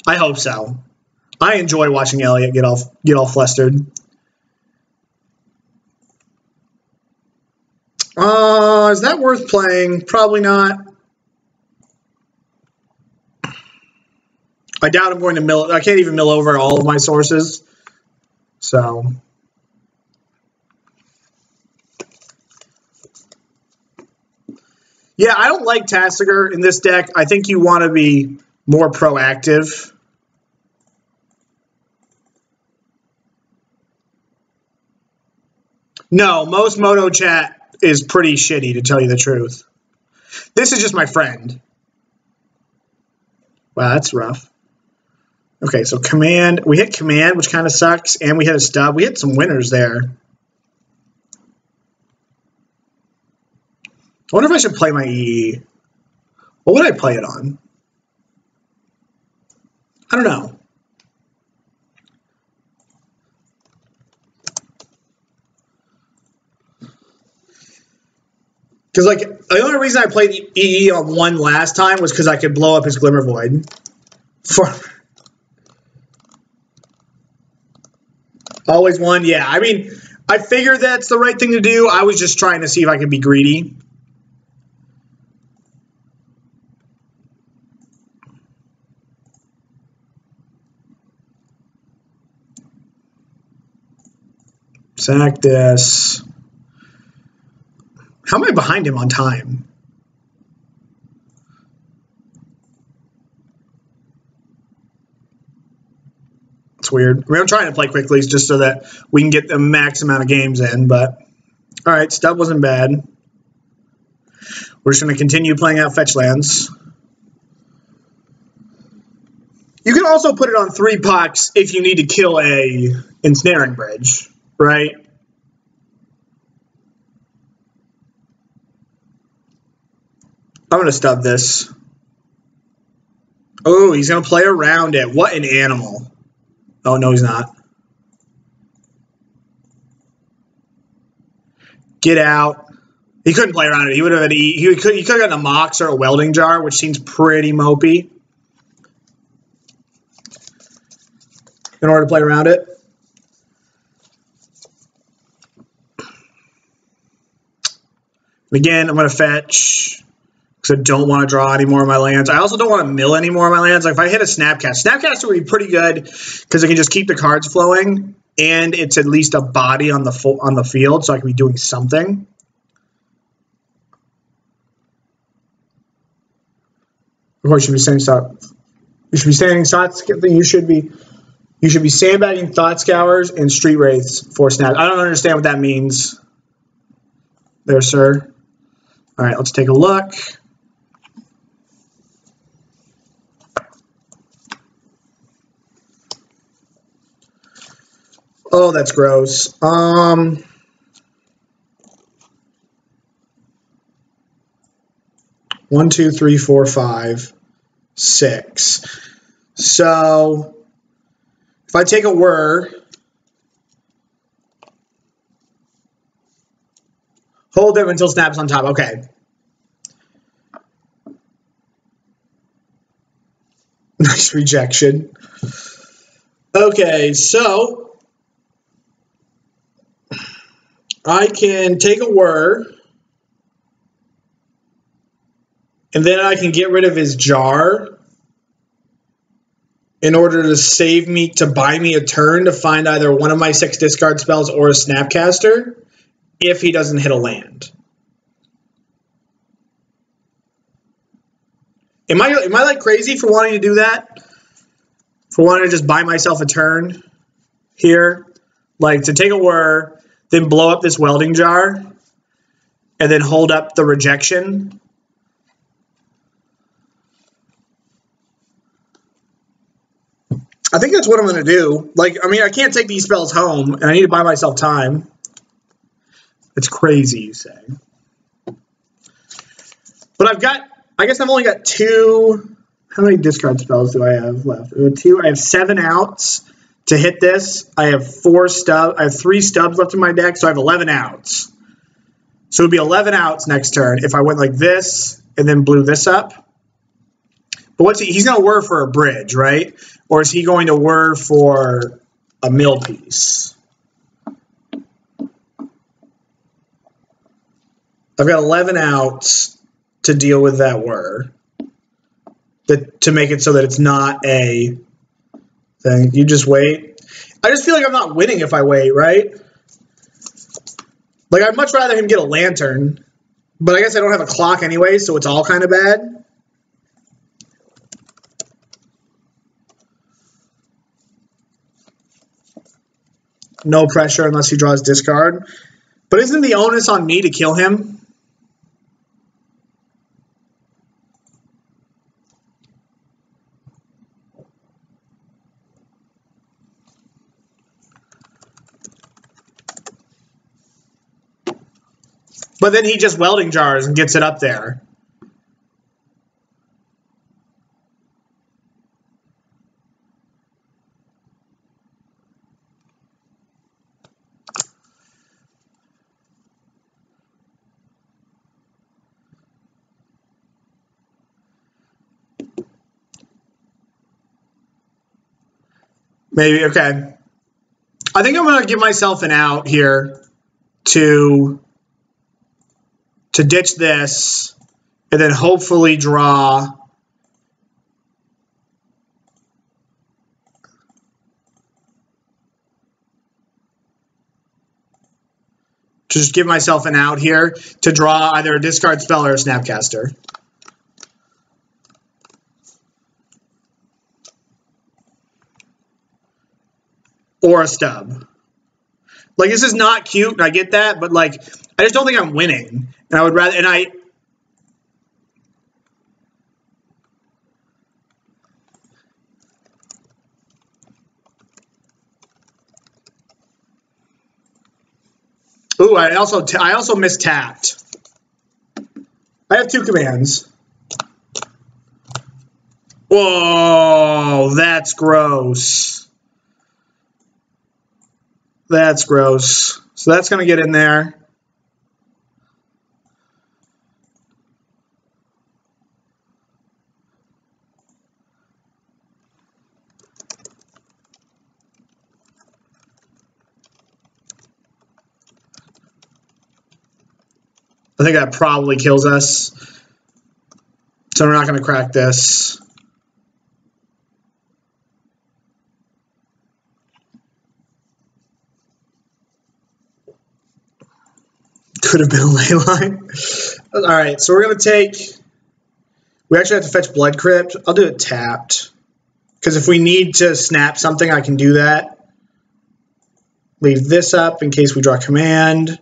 I hope so. I enjoy watching Elliot get all flustered. Is that worth playing? Probably not. I doubt I'm going to mill. I can't even mill over all of my sources. So. Yeah, I don't like Tasker in this deck. I think you want to be more proactive. No, most Moto chat is pretty shitty, to tell you the truth. This is just my friend. Wow, that's rough. Okay, so command. We hit command, which kind of sucks, and we hit a stub. We hit some winners there. I wonder if I should play my EE. What would I play it on? I don't know. Because, like, the only reason I played EE on 1 last time was because I could blow up his Glimmer Void. Always 1, yeah. I mean, I figured that's the right thing to do. I was just trying to see if I could be greedy. Sack this. How am I behind him on time? It's weird. I mean, I'm trying to play quickly just so that we can get the max amount of games in, but all right, stub wasn't bad. We're just going to continue playing out fetch lands. You can also put it on 3 pucks if you need to kill a Ensnaring Bridge, right? I'm going to stub this. Oh, he's going to play around it. What an animal. Oh, no, he's not. Get out. He couldn't play around it. He would have had he could have gotten a Mox or a Welding Jar, which seems pretty mopey. In order to play around it. Again, I'm going to fetch because I don't want to draw any more of my lands. I also don't want to mill any more of my lands. Like if I hit a Snapcaster would be pretty good because I can just keep the cards flowing, and it's at least a body on the field, so I can be doing something. Of course, you should be saying stop. You should be saying thoughts. You should be sandbagging Thought Scours and Street Wraiths for snaps. I don't understand what that means. There, sir. All right, let's take a look. Oh, that's gross. 1, 2, 3, 4, 5, 6. So if I take a Whir, hold them until snaps on top. Okay. Nice rejection. Okay, so I can take a Whir, and then I can get rid of his jar in order to save me, to buy me a turn to find either one of my 6 discard spells or a Snapcaster if he doesn't hit a land. Am I like crazy for wanting to do that? For wanting to just buy myself a turn here? Like to take a Whir, then blow up this Welding Jar, and then hold up the rejection? I think that's what I'm going to do. Like, I mean, I can't take these spells home, and I need to buy myself time. It's crazy, you say. But I guess I've only got 2. How many discard spells do I have left? 2. I have 7 outs to hit this. I have 3 stubs left in my deck, so I have 11 outs. So it would be 11 outs next turn if I went like this and then blew this up. But he's going to whir for a bridge, right? Or is he going to whir for a mill piece? I've got 11 outs to deal with that whir. To make it so that it's not a thing. You just wait. I just feel like I'm not winning if I wait, right? Like, I'd much rather him get a lantern. But I guess I don't have a clock anyway, so it's all kind of bad. No pressure unless he draws discard. But isn't the onus on me to kill him? But then he just welding jars and gets it up there. Maybe, okay. I think I'm going to give myself an out here to ditch this and then hopefully draw just give myself an out here to draw either a discard spell or a Snapcaster. Or a stub. Like, this is not cute, and I get that, but, like, I just don't think I'm winning. And I would rather, and I... Ooh, I also mistapped. I have 2 commands. Whoa, that's gross. That's gross. So that's going to get in there. I think that probably kills us. So we're not going to crack this. Could have been a ley line. All right, so we're going to take... We actually have to fetch Blood Crypt. I'll do it tapped. Because if we need to snap something, I can do that. Leave this up in case we draw command.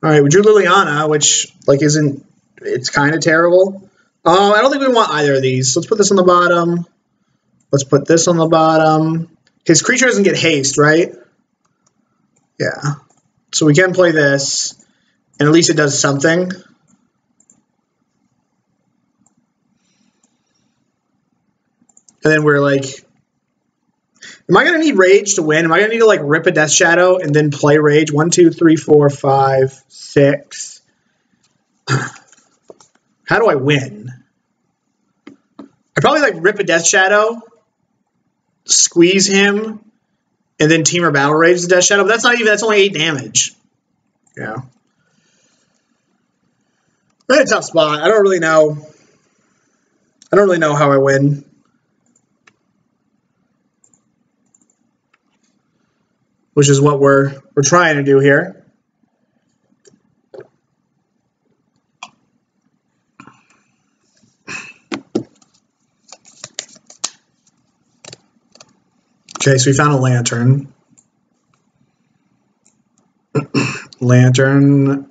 All right, we drew Liliana, which, like, isn't... It's kind of terrible. I don't think we want either of these. So let's put this on the bottom. Let's put this on the bottom. His creature doesn't get haste, right? Yeah. So we can play this, and at least it does something. And then we're like, am I going to need Rage to win? Am I going to need to, like, rip a Death Shadow and then play Rage? 1, 2, 3, 4, 5, 6. How do I win? I probably, like, rip a Death Shadow, squeeze him, and then Temur Battle Rage the Death Shadow. But that's only 8 damage. Yeah. I'm in a tough spot. I don't really know how I win. Which is what we're trying to do here. Okay, so we found a lantern. Lantern.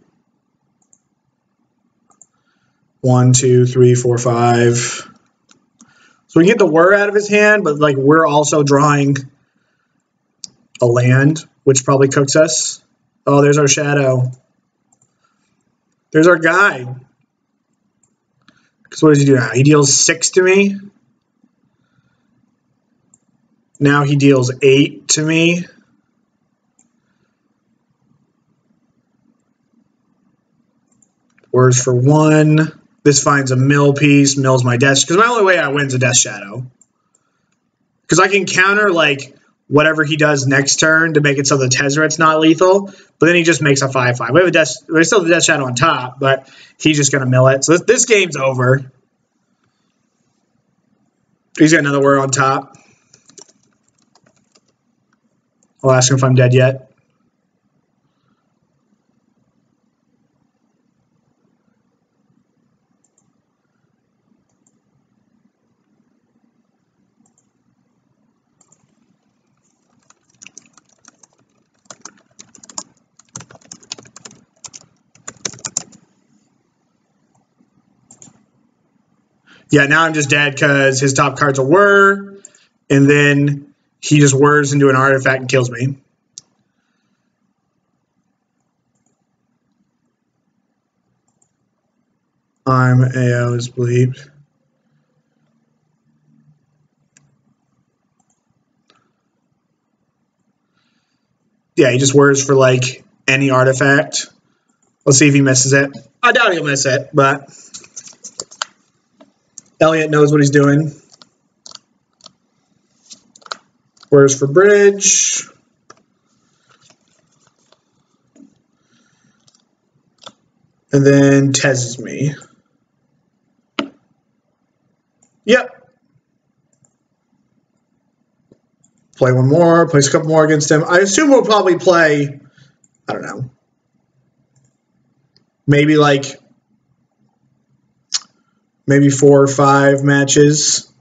1, 2, 3, 4, 5. So we get the Whir out of his hand, but, like, we're also drawing a land, which probably cooks us. Oh, there's our shadow. There's our guy. Because what does he do now? He deals 6 to me. Now he deals 8 to me. Words for 1. This finds a mill piece, mills my death. Because my only way I win is a Death Shadow. Because I can counter, like, whatever he does next turn to make it so the Tezzeret's not lethal. But then he just makes a 5/5. We still have the Death Shadow on top, but he's just going to mill it. So this game's over. He's got another Whir on top. I'll ask him if I'm dead yet. Yeah, now I'm just dead because his top card's a Whir, and then he just whirs into an artifact and kills me. I'm AO's bleeped. Yeah, he just whirs for like any artifact. Let's see if he misses it. I doubt he'll miss it, but Elliot knows what he's doing. Whirs for bridge. And then Tezzes me. Yep. Play one more, place a couple more against him. I assume we'll probably play, I don't know, maybe 4 or 5 matches.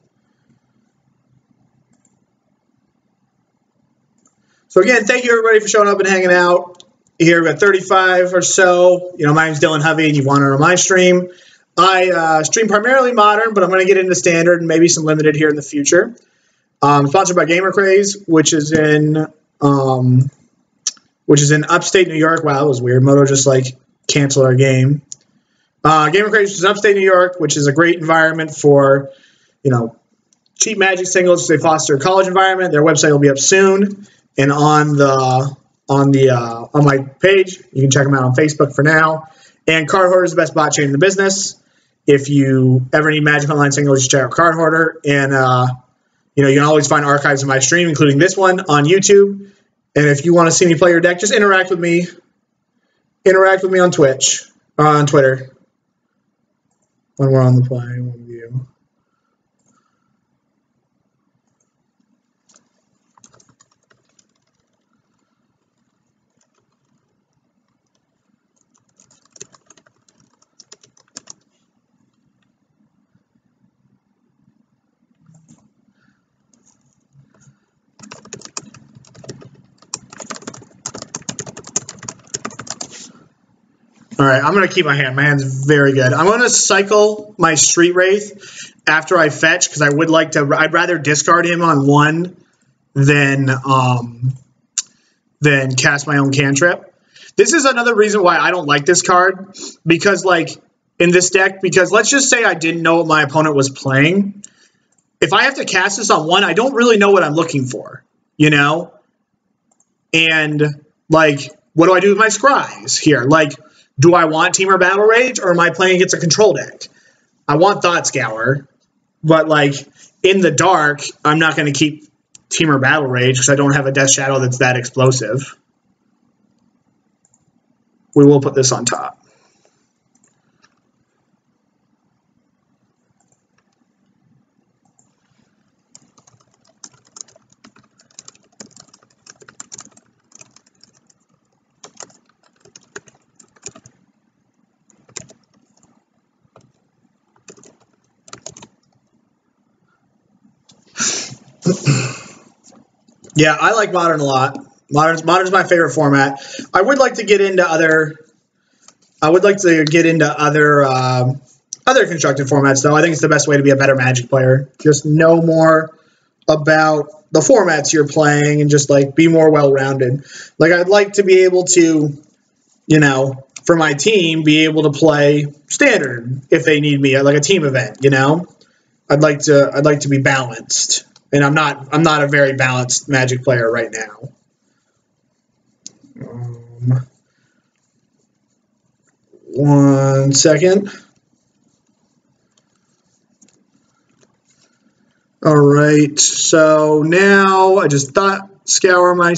So again, thank you everybody for showing up and hanging out. Here we got 35 or so. You know, my name's Dylan Hovey, and you wanted on my stream. I stream primarily Modern, but I'm going to get into Standard and maybe some Limited here in the future. Sponsored by Gamer Craze, which is in upstate New York. Wow, that was weird. Moto just canceled our game. Gamer Craze is upstate New York, which is a great environment for, cheap Magic singles. They foster a college environment. Their website will be up soon, and on my page, you can check them out on Facebook for now. And Card Hoarder is the best bot chain in the business. If you ever need Magic Online singles, just check out Card Hoarder. And you can always find archives of my stream, including this one, on YouTube. And if you want to see me play your deck, just interact with me. Interact with me on Twitch, on Twitter, when we're on the play, one view. All right, I'm going to keep my hand. My hand's very good. I'm going to cycle my Street Wraith after I fetch because I would like to. I'd rather discard him on 1 than cast my own cantrip. This is another reason why I don't like this card because, in this deck, because let's just say I didn't know what my opponent was playing. If I have to cast this on 1, I don't really know what I'm looking for, And what do I do with my scries here? Do I want Temur Battle Rage, or am I playing against a control deck? I want Thought Scour, but in the dark, I'm not going to keep Temur Battle Rage because I don't have a Death Shadow that's that explosive. We will put this on top. Yeah, I like Modern a lot. Modern's my favorite format. I would like to get into other constructed formats, though. I think it's the best way to be a better Magic player. Just know more about the formats you're playing and just be more well-rounded. I'd like to be able to, for my team, be able to play Standard if they need me, like a team event. I'd like to be balanced. And I'm not a very balanced Magic player right now. One second. All right. So now I just Thought Scour my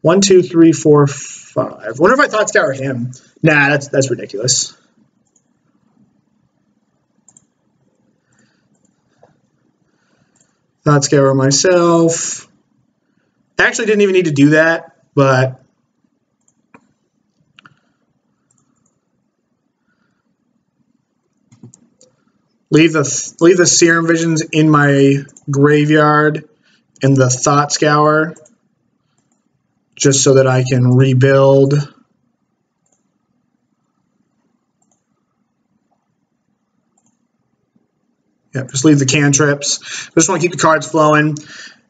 1, 2, 3, 4, 5. I wonder if I Thought Scour him. Nah, that's ridiculous. Thought Scour myself. Actually didn't even need to do that, but leave the Serum Visions in my graveyard and the Thought Scour just so that I can rebuild. Yep, just leave the cantrips. Just want to keep the cards flowing.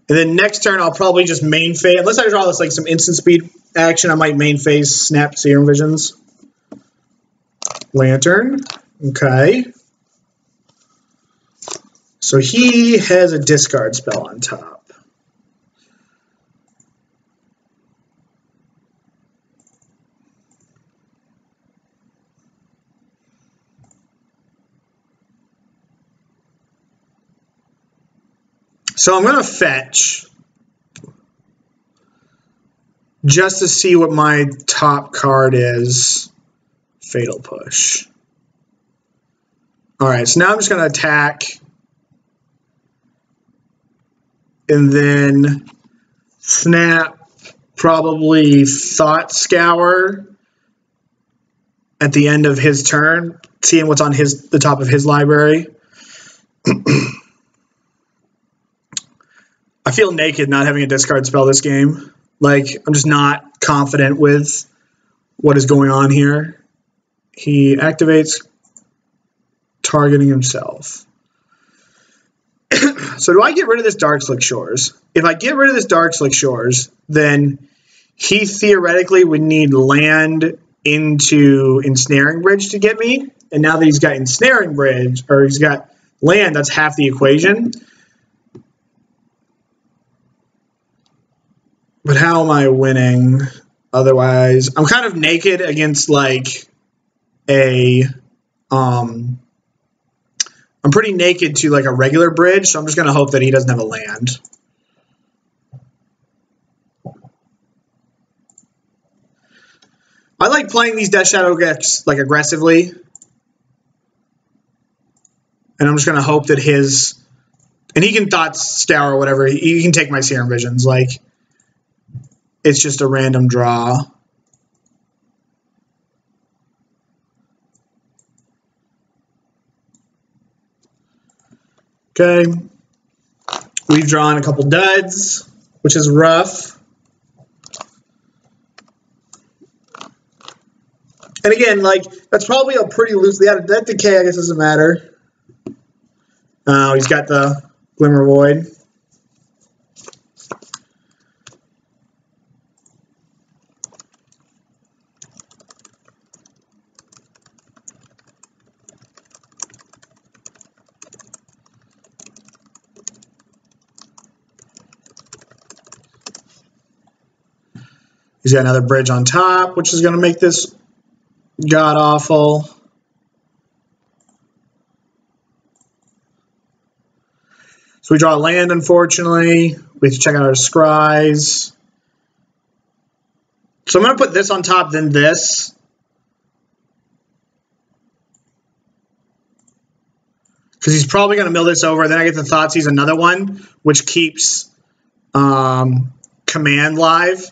And then next turn, I'll probably just main phase. Unless I draw this like some instant speed action, I might main phase Snap Serum Visions. Lantern. Okay. So he has a discard spell on top. So I'm going to fetch just to see what my top card is. Fatal Push. All right, so now I'm just going to attack and then snap probably Thought Scour at the end of his turn, seeing what's on the top of his library. I feel naked not having a discard spell this game. Like, I'm just not confident with what is going on here. He activates targeting himself. So do I get rid of this Dark Slick Shores? If I get rid of this Dark Slick Shores, then he theoretically would need land into Ensnaring Bridge to get me. And now that he's got Ensnaring Bridge, or he's got land, that's half the equation. But how am I winning otherwise? I'm kind of naked against like I'm pretty naked to like a regular bridge, so I'm just going to hope that he doesn't have a land. I like playing these Death Shadow decks like aggressively. And I'm just going to hope that his... And he can Thought Scour or whatever. He can take my Serum Visions. Like, it's just a random draw. Okay. We've drawn a couple duds, which is rough. And again, like, that's probably a pretty loosely out of that decay, I guess doesn't matter. He's got the Glimmer Void. He's got another bridge on top, which is going to make this god-awful. So we draw land, unfortunately. We have to check out our scries. So I'm going to put this on top, then this. Because he's probably going to mill this over. Then I get the Thoughtseize another one, which keeps command live.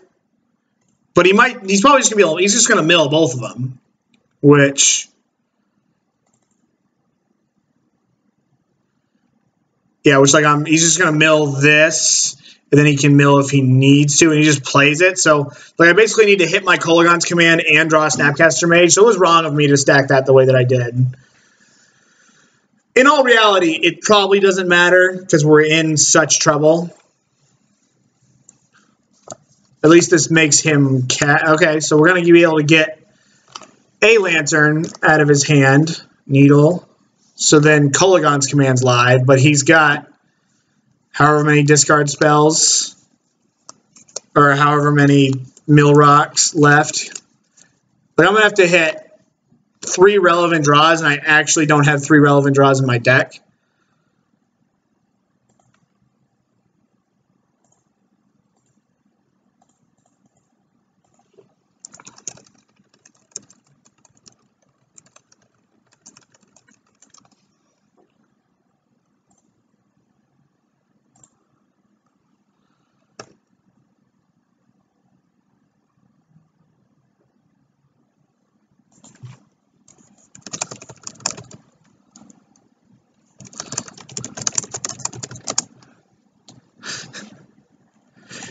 But he's probably just going to be, he's just going to mill both of them. Which... Yeah, which like he's just gonna mill this, and then he can mill if he needs to, and he just plays it. So like I basically need to hit my Kolaghan's command and draw a Snapcaster Mage. So it was wrong of me to stack that the way that I did. In all reality, it probably doesn't matter because we're in such trouble. At least this makes him okay, so we're gonna be able to get a Lantern out of his hand, Needle. So then Kolaghan's command's live, but he's got however many discard spells or however many mill rocks left. But I'm going to have to hit 3 relevant draws, and I actually don't have 3 relevant draws in my deck.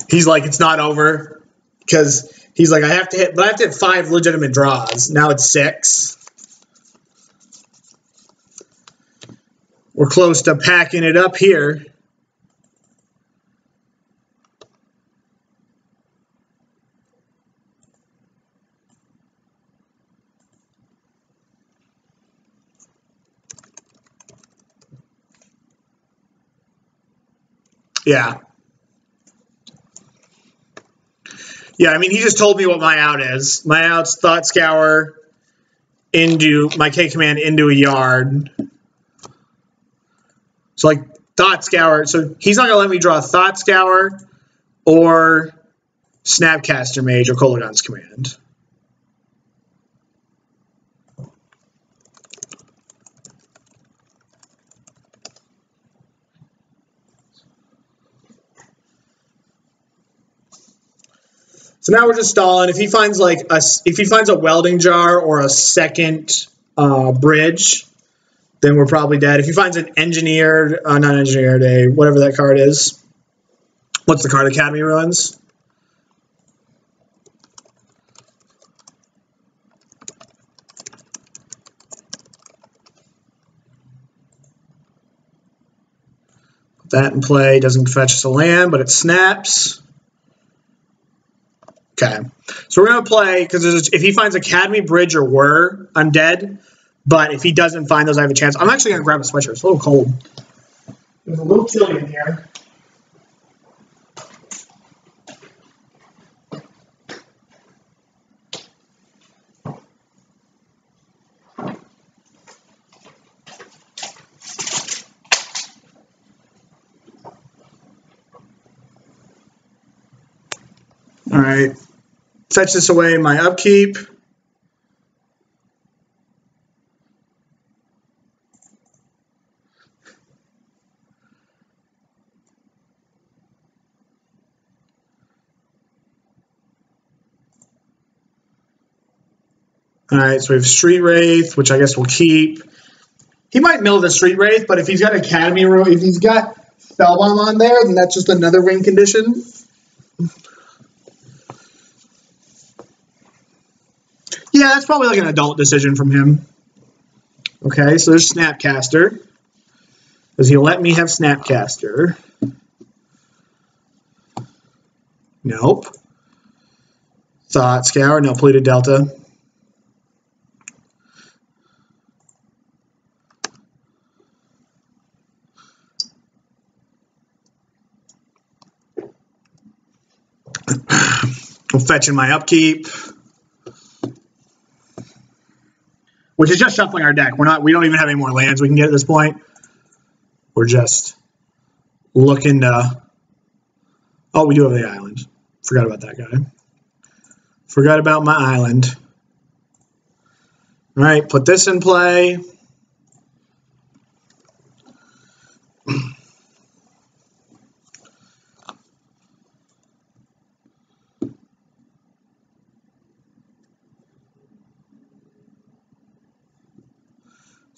He's like, it's not over because he's like, I have to hit 5 legitimate draws. Now it's 6. we're close to packing it up here. Yeah. Yeah, I mean, he just told me what my out is. My out's Thought Scour into my K command into a yard. So, like, Thought Scour. So, he's not going to let me draw Thought Scour or Snapcaster Mage or Kolaghan's command. So now we're just stalling. If he finds a welding jar or a second bridge, then we're probably dead. If he finds an engineered, not engineered, whatever that card is. What's the card? Academy Ruins. Put that in play. Doesn't fetch us a land, but it snaps. Okay, so we're going to play, because if he finds Academy, Bridge, or Whir, I'm dead. But if he doesn't find those, I have a chance. I'm actually going to grab a sweatshirt. It's a little cold. It's a little chilly in here. All right. Fetch this away in my upkeep. All right, so we have Street Wraith, which I guess we'll keep. He might mill the Street Wraith, but if he's got Academy, if he's got Spellbomb on there, then that's just another win condition. Yeah, that's probably like an adult decision from him. Okay, so there's Snapcaster. Does he let me have Snapcaster? Nope. Thought Scour, no. Polluted Delta. I'm fetching my upkeep. Which is just shuffling our deck. We don't even have any more lands we can get at this point. We're just looking to... Oh, we do have the island. Forgot about that guy. Forgot about my island. All right, put this in play.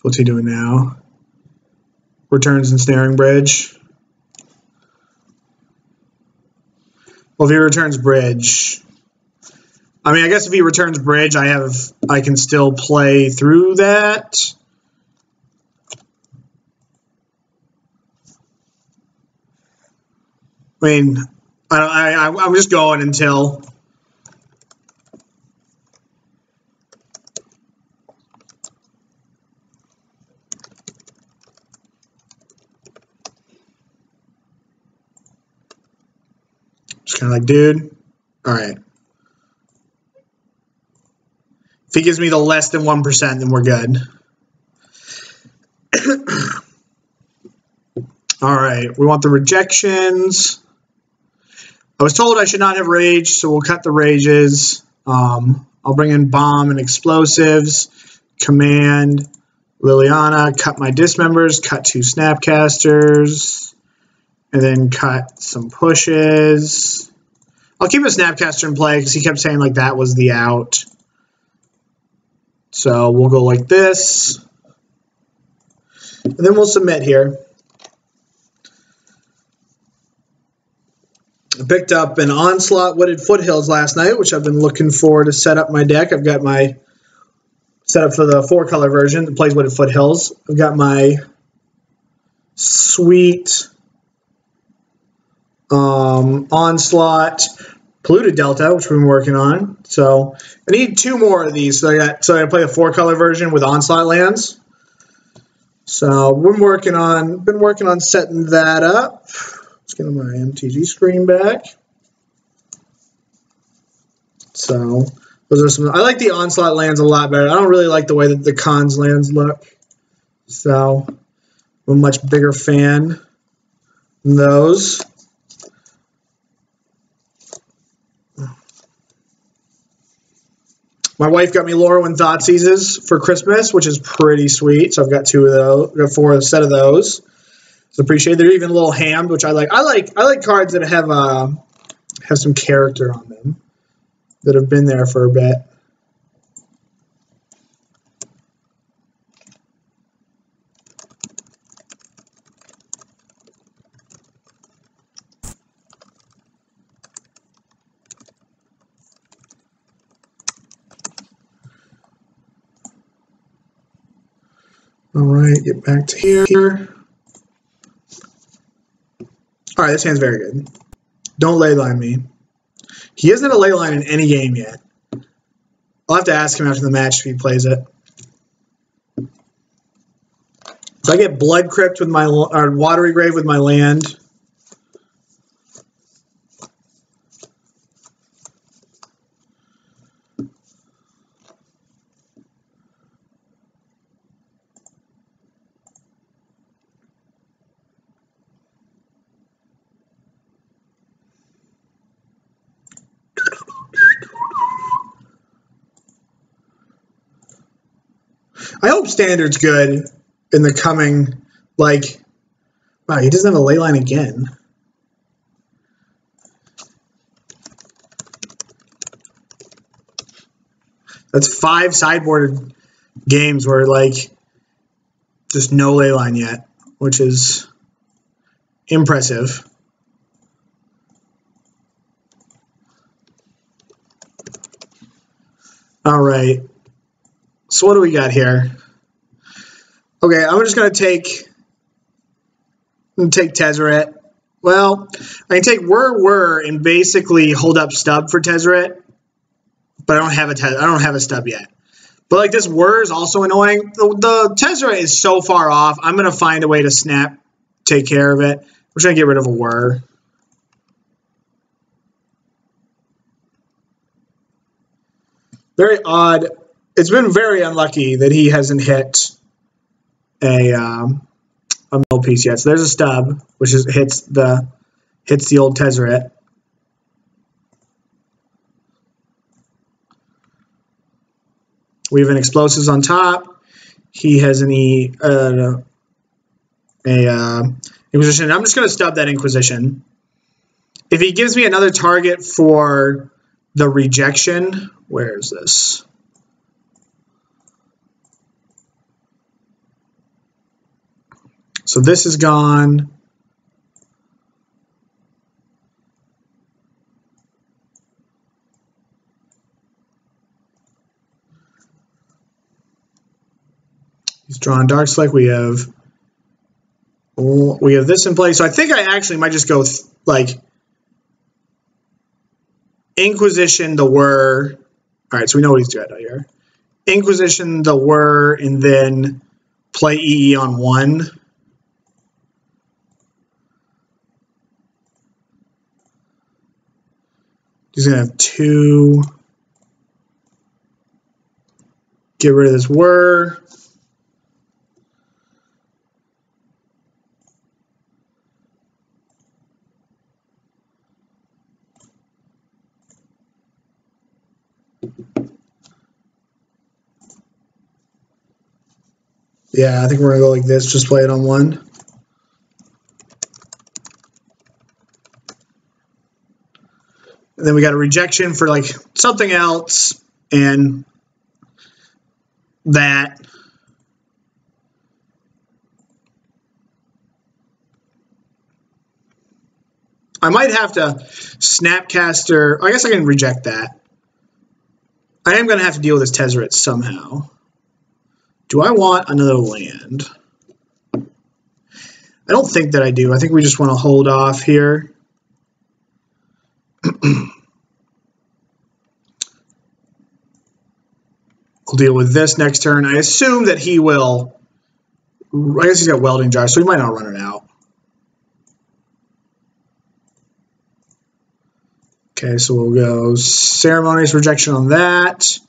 What's he doing now? Returns Ensnaring Bridge. Well, if he returns Bridge, I mean, I guess if he returns Bridge, I can still play through that. I mean, I'm just going until. Kind of like, dude, all right. If he gives me the less than 1%, then we're good. All right, we want the rejections. I was told I should not have rage, so we'll cut the rages. I'll bring in bomb and explosives. Command Liliana, cut my dismembers, cut 2 snapcasters, and then cut some pushes. I'll keep a Snapcaster in play because he kept saying like that was the out. So we'll go like this. And then we'll submit here. I picked up an Onslaught Wooded Foothills last night, which I've been looking for to set up my deck. I've got my setup for the 4-color version that plays Wooded Foothills. I've got my Sweet. Onslaught. Polluted Delta, which we've been working on. So I need 2 more of these. So I play a 4-color version with Onslaught lands. So we're working on setting that up. Let's get my MTG screen back. So those are some. I like the Onslaught lands a lot better. I don't really like the way that the Cons lands look. So I'm a much bigger fan than those. My wife got me Lorwyn Thoughtseizes for Christmas, which is pretty sweet. So I've got 2 of those. I've got 4 set of those. So appreciate it. They're even a little hammed, which I like. I like cards that have some character on them, that have been there for a bit. All right, get back to here. All right, this hand's very good. Don't leyline me. He isn't a leyline in any game yet. I'll have to ask him after the match if he plays it. So I get Blood Crypt with my, or Watery Grave with my land. I hope Standard's good in the coming, like, wow, he doesn't have a leyline again. That's 5 sideboarded games where, like, just no leyline yet, which is impressive. All right. So what do we got here? Okay, I'm just gonna take Tezzeret. Well, I can take Whir and basically hold up stub for Tezzeret, but I don't have a stub yet. But like this Whir is also annoying. The Tezzeret is so far off. I'm gonna find a way to take care of it. We're just gonna get rid of a Whir. Very odd. It's been very unlucky that he hasn't hit a mill piece yet. So there's a stub, which hits the old Tezzeret. We have an explosives on top. He has an Inquisition. I'm just going to stub that Inquisition. If he gives me another target for the rejection, where is this? So this is gone. He's drawn Darkselect. We have this in play. So I think I actually might just go like Inquisition, the Whir. All right, so we know what he's doing here. Inquisition, the Whir, and then play EE on 1. He's going to have 2. Get rid of this Whir. Yeah, I think we're going to go like this. Just play it on 1. And then we got a rejection for like something else, and that. I might have to Snapcaster. I guess I can reject that. I am going to have to deal with this Tezzeret somehow. Do I want another land? I don't think that I do. I think we just want to hold off here. We'll deal with this next turn. I assume that he will... I guess he's got Welding Jar, so he might not run it out. Okay, so we'll go Ceremonious Rejection on that.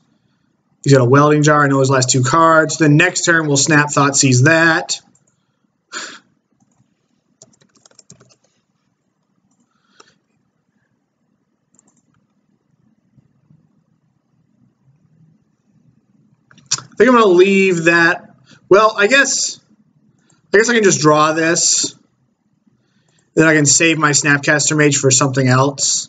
He's got a Welding Jar. I know his last 2 cards. Then next turn, we'll snap Thoughtseize that. I think I'm going to leave that. Well, I guess I can just draw this. Then I can save my Snapcaster Mage for something else.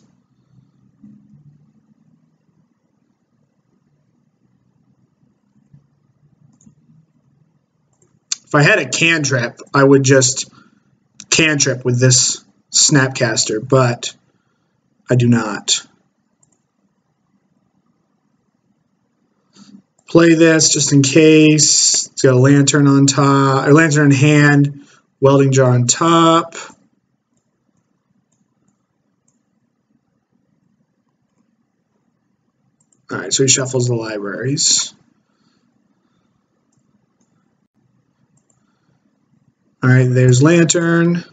If I had a cantrip, I would just cantrip with this Snapcaster, but I do not. Play this just in case. It's got a Lantern on top, or Lantern in hand, Welding Jar on top. All right, so he shuffles the libraries. All right, there's Lantern.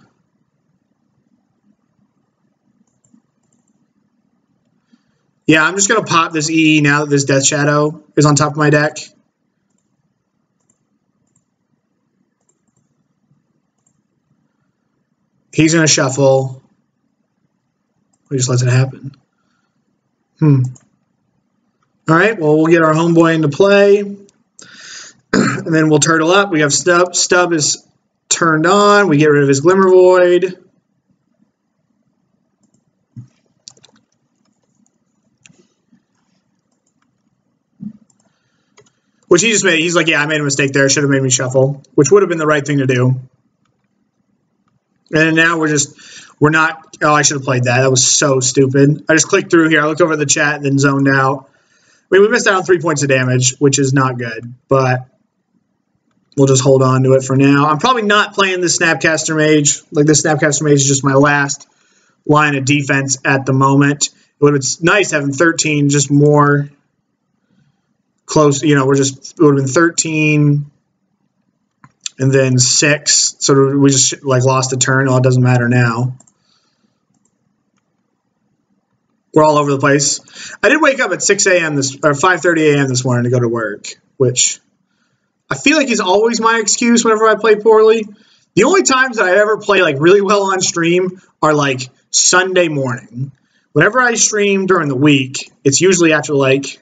Yeah, I'm just going to pop this E now that this Death Shadow is on top of my deck. He's going to shuffle. He just lets it happen. All right, well, we'll get our homeboy into play. And then we'll turtle up. We have Stub. Stub is turned on. We get rid of his Glimmer Void. Which he just made. He's like, yeah, I made a mistake there. Should have made me shuffle, which would have been the right thing to do. And now we're not. Oh, I should have played that. That was so stupid. I just clicked through here. I looked over the chat and then zoned out. I mean, we missed out on 3 points of damage, which is not good, but we'll just hold on to it for now. I'm probably not playing the Snapcaster Mage. Like, the Snapcaster Mage is just my last line of defense at the moment. It would have been nice having 13, just more close. You know, it would have been 13 and then 6. So we just like lost a turn. Oh, it doesn't matter now. We're all over the place. I did wake up at 6 a.m. or 5:30 a.m. this morning to go to work, which I feel like is always my excuse whenever I play poorly. The only times that I ever play like really well on stream are like Sunday morning. Whenever I stream during the week, it's usually after like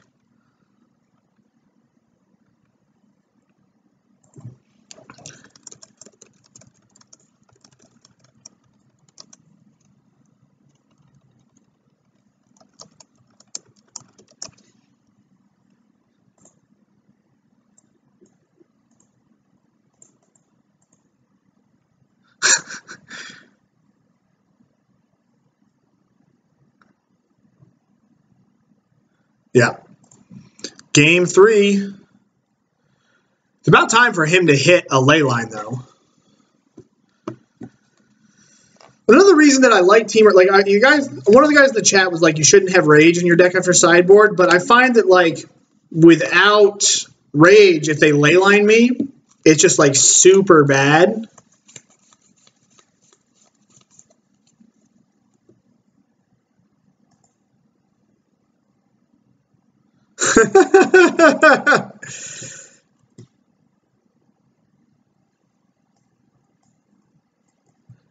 yeah. Game 3. It's about time for him to hit a ley line, though. Another reason that I like Temur, like you guys, one of the guys in the chat was like, you shouldn't have Rage in your deck after sideboard, but I find that like without Rage, if they ley line me, it's just like super bad.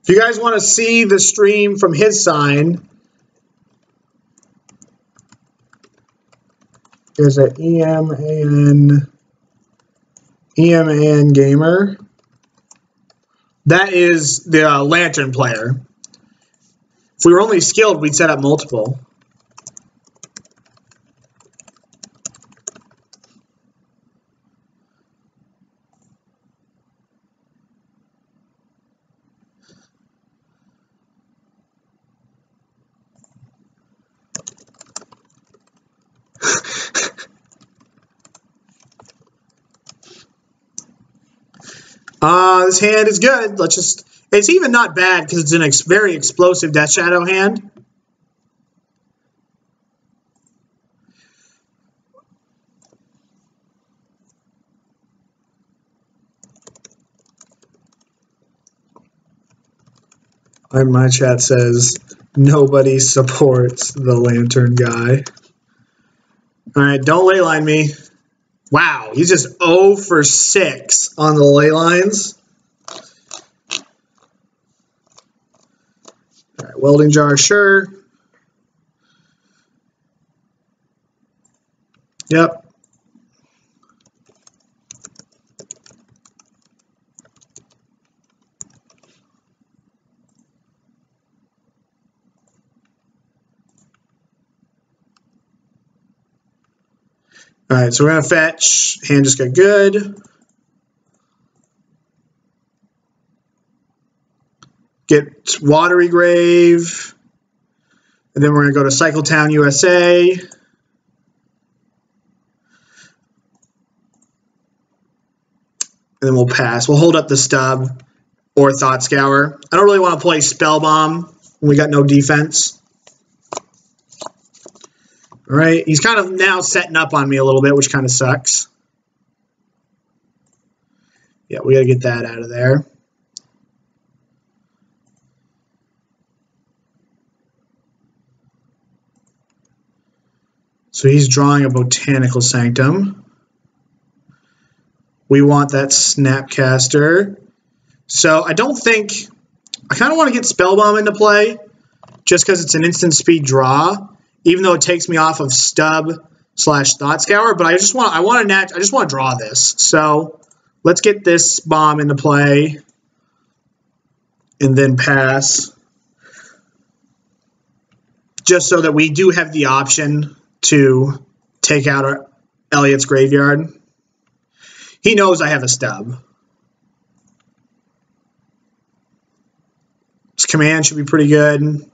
If you guys want to see the stream from his sign, there's an EMAN gamer. That is the Lantern player. If we were only skilled, we'd set up multiple. This hand is good. Let's just, It's even not bad because it's an very explosive Death Shadow hand. And my chat says, nobody supports the lantern guy. All right, don't leyline me. Wow, he's just 0 for 6 on the ley lines. All right, welding jar, sure. Yep. All right, so we're going to fetch. Hand just got good. Get Watery Grave. And then we're going to go to Cycletown, USA. And then we'll pass. We'll hold up the stub or Thought Scour. I don't really want to play Spellbomb when we got no defense. All right, he's kind of now setting up on me a little bit, which kind of sucks. Yeah, we got to get that out of there. So he's drawing a Botanical Sanctum. We want that Snapcaster. So I don't think... I kind of want to get Spellbomb into play just because it's an instant speed draw, even though it takes me off of stub / Thought Scour, but I just want to draw this. So let's get this bomb into play and then pass, just so that we do have the option to take out our Elliot's Graveyard. He knows I have a stub. This command should be pretty good.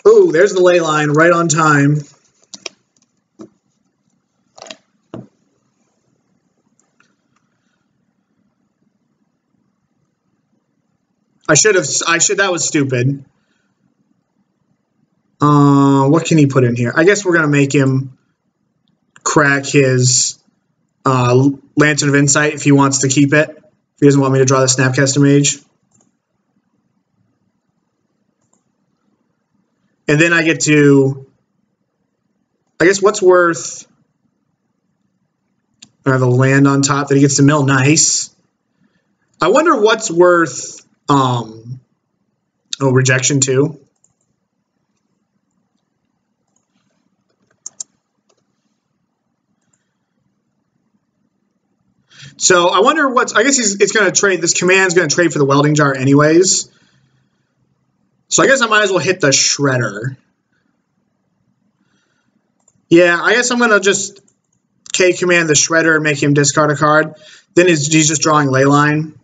Ooh, there's the ley line right on time. That was stupid. What can he put in here? I guess we're going to make him crack his Lantern of Insight if he wants to keep it. If he doesn't want me to draw the Snapcaster Mage. And then I get to, I guess what's worth, I have a land on top that he gets to mill. Nice. I wonder what's worth, Rejection too. So I wonder what's, I guess it's going to trade, this command's going to trade for the welding jar anyways. So I guess I might as well hit the Shredder. Yeah, I guess I'm going to just K-command the Shredder and make him discard a card. Then he's just drawing Leyline.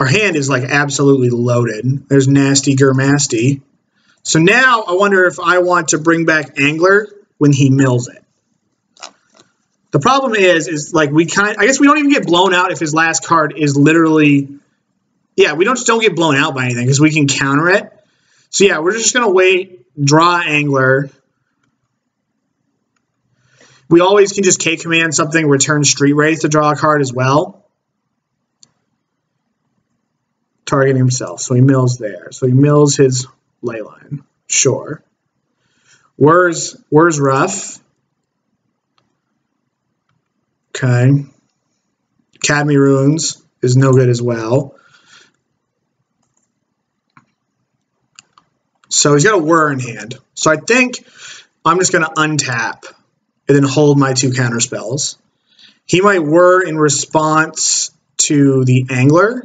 Our hand is like absolutely loaded. There's Nasty Gurmasty. So now I wonder if I want to bring back Angler when he mills it. The problem is like I guess we don't even get blown out if his last card is literally, yeah, we don't get blown out by anything because we can counter it. So yeah, we're just gonna wait, draw Angler. We always can just K-command something, return Street Wraith to draw a card as well. Targeting himself, so he mills there. So he mills his Leyline, sure. Where's rough? Okay. Academy Ruins is no good as well. So he's got a Whir in hand. So I think I'm just going to untap and then hold my 2 counter spells. He might Whir in response to the Angler.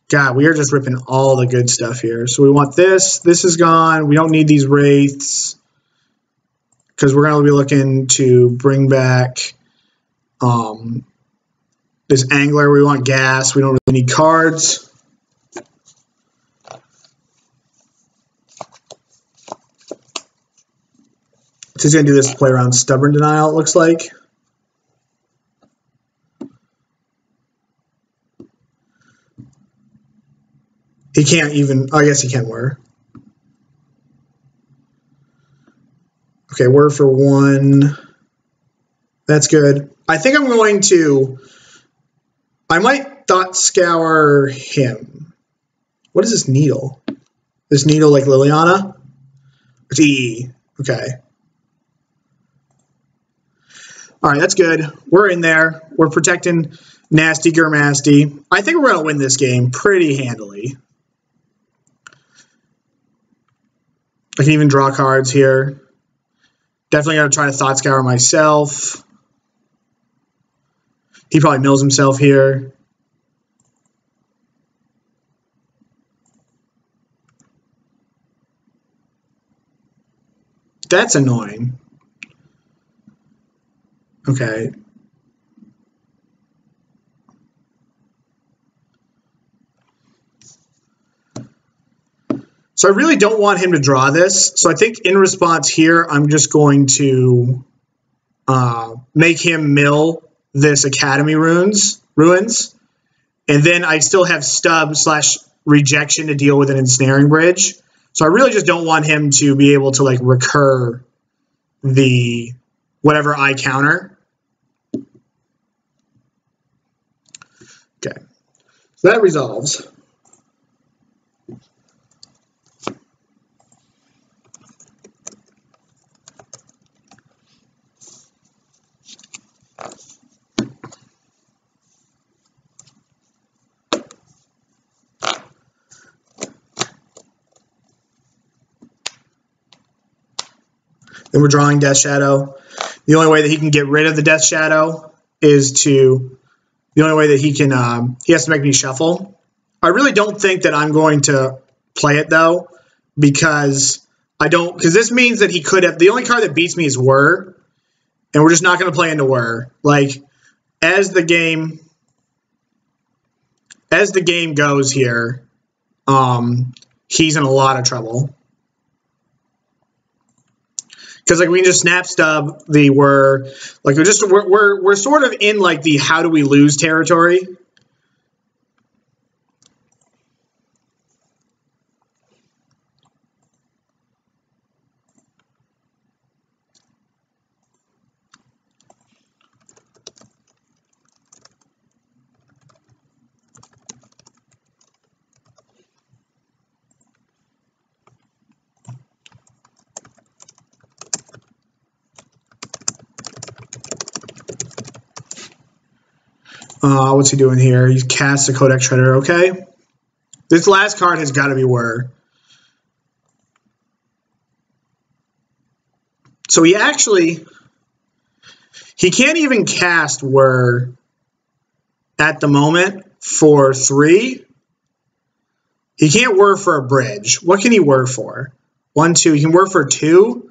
God, we are just ripping all the good stuff here. So we want this. This is gone. We don't need these Wraiths because we're going to be looking to bring back this Angler. We want gas. We don't really need cards. So he's going to do this to play around Stubborn Denial, it looks like. He can't even, oh, I guess he can Whir. Okay, Whir for 1. That's good. I think I'm going to, I might Thought Scour him. What is this needle? This needle like Liliana? It's EE. Okay. All right, that's good. We're in there. We're protecting Nasty Gurmasty. I think we're going to win this game pretty handily. I can even draw cards here. Definitely going to try to Thought Scour myself. He probably mills himself here. That's annoying. Okay. So I really don't want him to draw this. So I think in response here, I'm just going to make him mill this Academy ruins. And then I still have stub / rejection to deal with an Ensnaring Bridge. So I really just don't want him to be able to like recur the whatever I counter. Okay, so that resolves. Then we're drawing Death Shadow. The only way that he can get rid of the Death Shadow is to, the only way that he can, he has to make me shuffle. I really don't think that I'm going to play it though, because this means that he could have, the only card that beats me is Whir, and we're just not going to play into Whir. Like, as the game goes here, he's in a lot of trouble. Because like we can just snap stub the Whir, like we're sort of in like the how do we lose territory. What's he doing here? He casts a Codex Shredder. Okay. This last card has got to be Whir. So he can't even cast Whir at the moment for 3. He can't Whir for a bridge. What can he Whir for? 1, 2. He can Whir for 2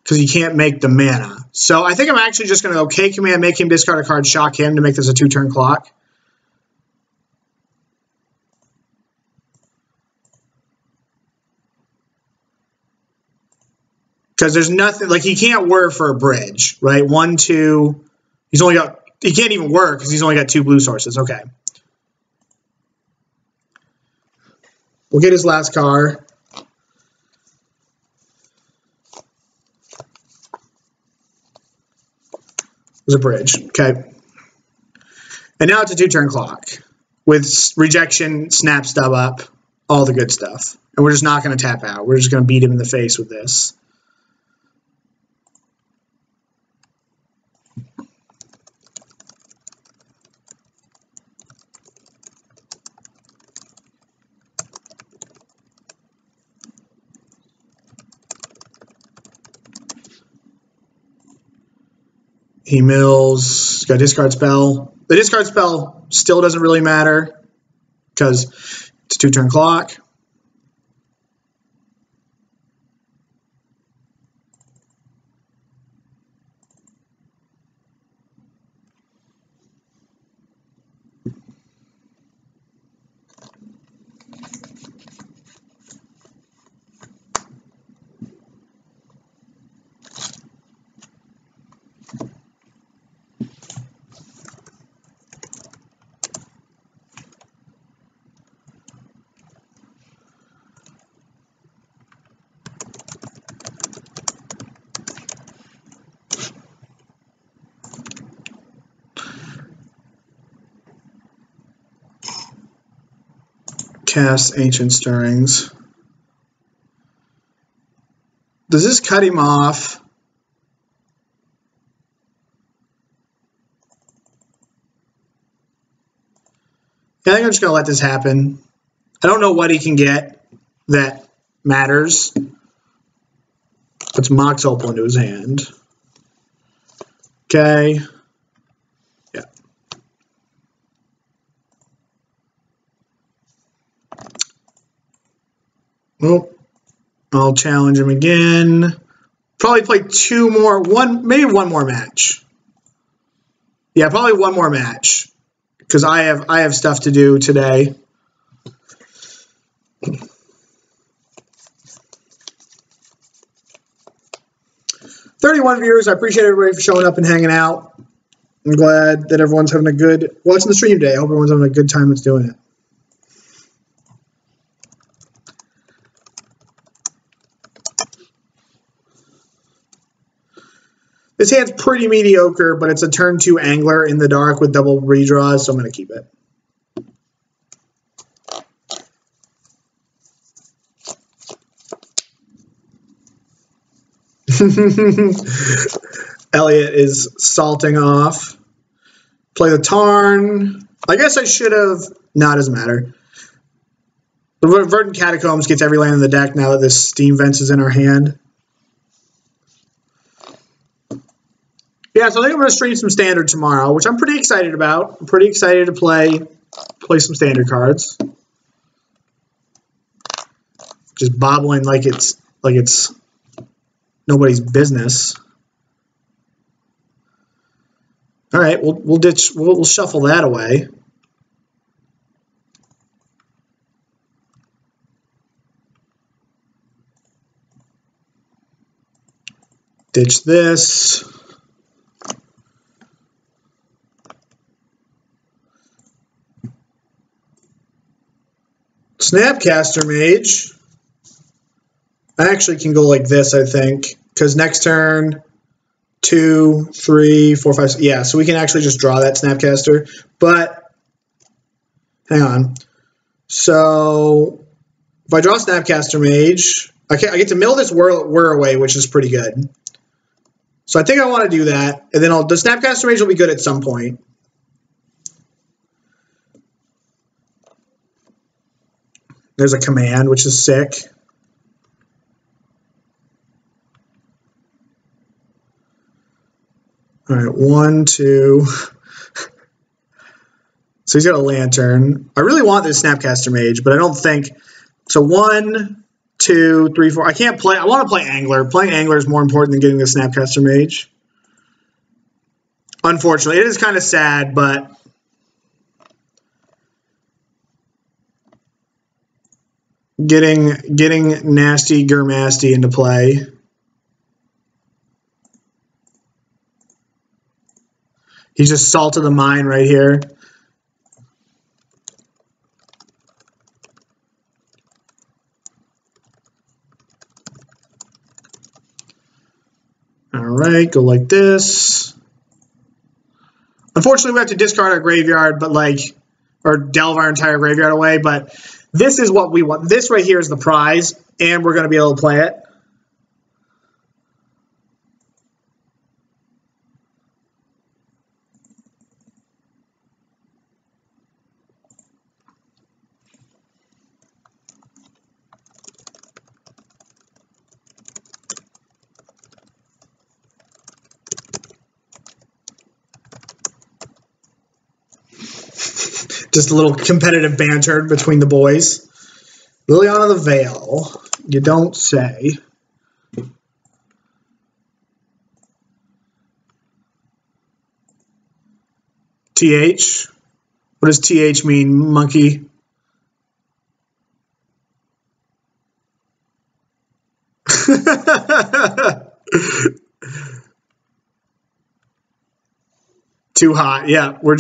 because he can't make the mana. So I think I'm actually just going to OK command, make him discard a card, shock him to make this a 2-turn clock. Because there's nothing, like he can't Whir for a bridge, right? 1, 2, he can't even Whir because he's only got 2 blue sources. Okay. We'll get his last card. It was a bridge, okay. And now it's a 2-turn clock with rejection, snap, stub up, all the good stuff. And we're just not going to tap out. We're just going to beat him in the face with this. He mills, got a discard spell. The discard spell still doesn't really matter because it's a 2-turn clock. cast Ancient Stirrings. Does this cut him off? Yeah, I think I'm just going to let this happen. I don't know what he can get that matters. Let's Mox Opal into his hand. Okay. Yeah. Well, I'll challenge him again. Probably play two more, maybe one more match. Yeah, probably one more match. Because I have stuff to do today. $31 viewers. I appreciate everybody for showing up and hanging out. I'm glad that everyone's having a good watching the stream today. I hope everyone's having a good time that's doing it. This hand's pretty mediocre, but it's a turn 2 Angler in the dark with double redraws, so I'm going to keep it. Elliot is salting off. Play the Tarn. I guess I should have. No, it doesn't matter. The Verdant Catacombs gets every land in the deck now that this Steam Vents is in our hand. Yeah, so I think I'm going to stream some Standard tomorrow, which I'm pretty excited about. I'm pretty excited to play some Standard cards. Just bobbling like it's nobody's business. All right, we'll shuffle that away. Ditch this. Snapcaster Mage. I actually can go like this, I think, because next turn, 2, 3, 4, 5, 6, yeah, so we can actually just draw that Snapcaster. But hang on. So if I draw Snapcaster Mage, I get to mill this Whir away, which is pretty good. So I think I want to do that, and then the Snapcaster Mage will be good at some point. There's a command, which is sick. All right, 1, 2. So he's got a Lantern. I really want this Snapcaster Mage, but I don't think so. 1, 2, 3, 4. I can't play. I want to play Angler. Playing Angler is more important than getting the Snapcaster Mage. Unfortunately, it is kind of sad, but getting nasty Gurmasty into play. He's just Salt of the Mine right here. All right, go like this. Unfortunately, we have to discard our graveyard, but or delve our entire graveyard away, but this is what we want. This right here is the prize, and we're going to be able to play it. Just a little competitive banter between the boys. Liliana the Veil. You don't say. TH? What does TH mean, monkey? Too hot. Yeah, we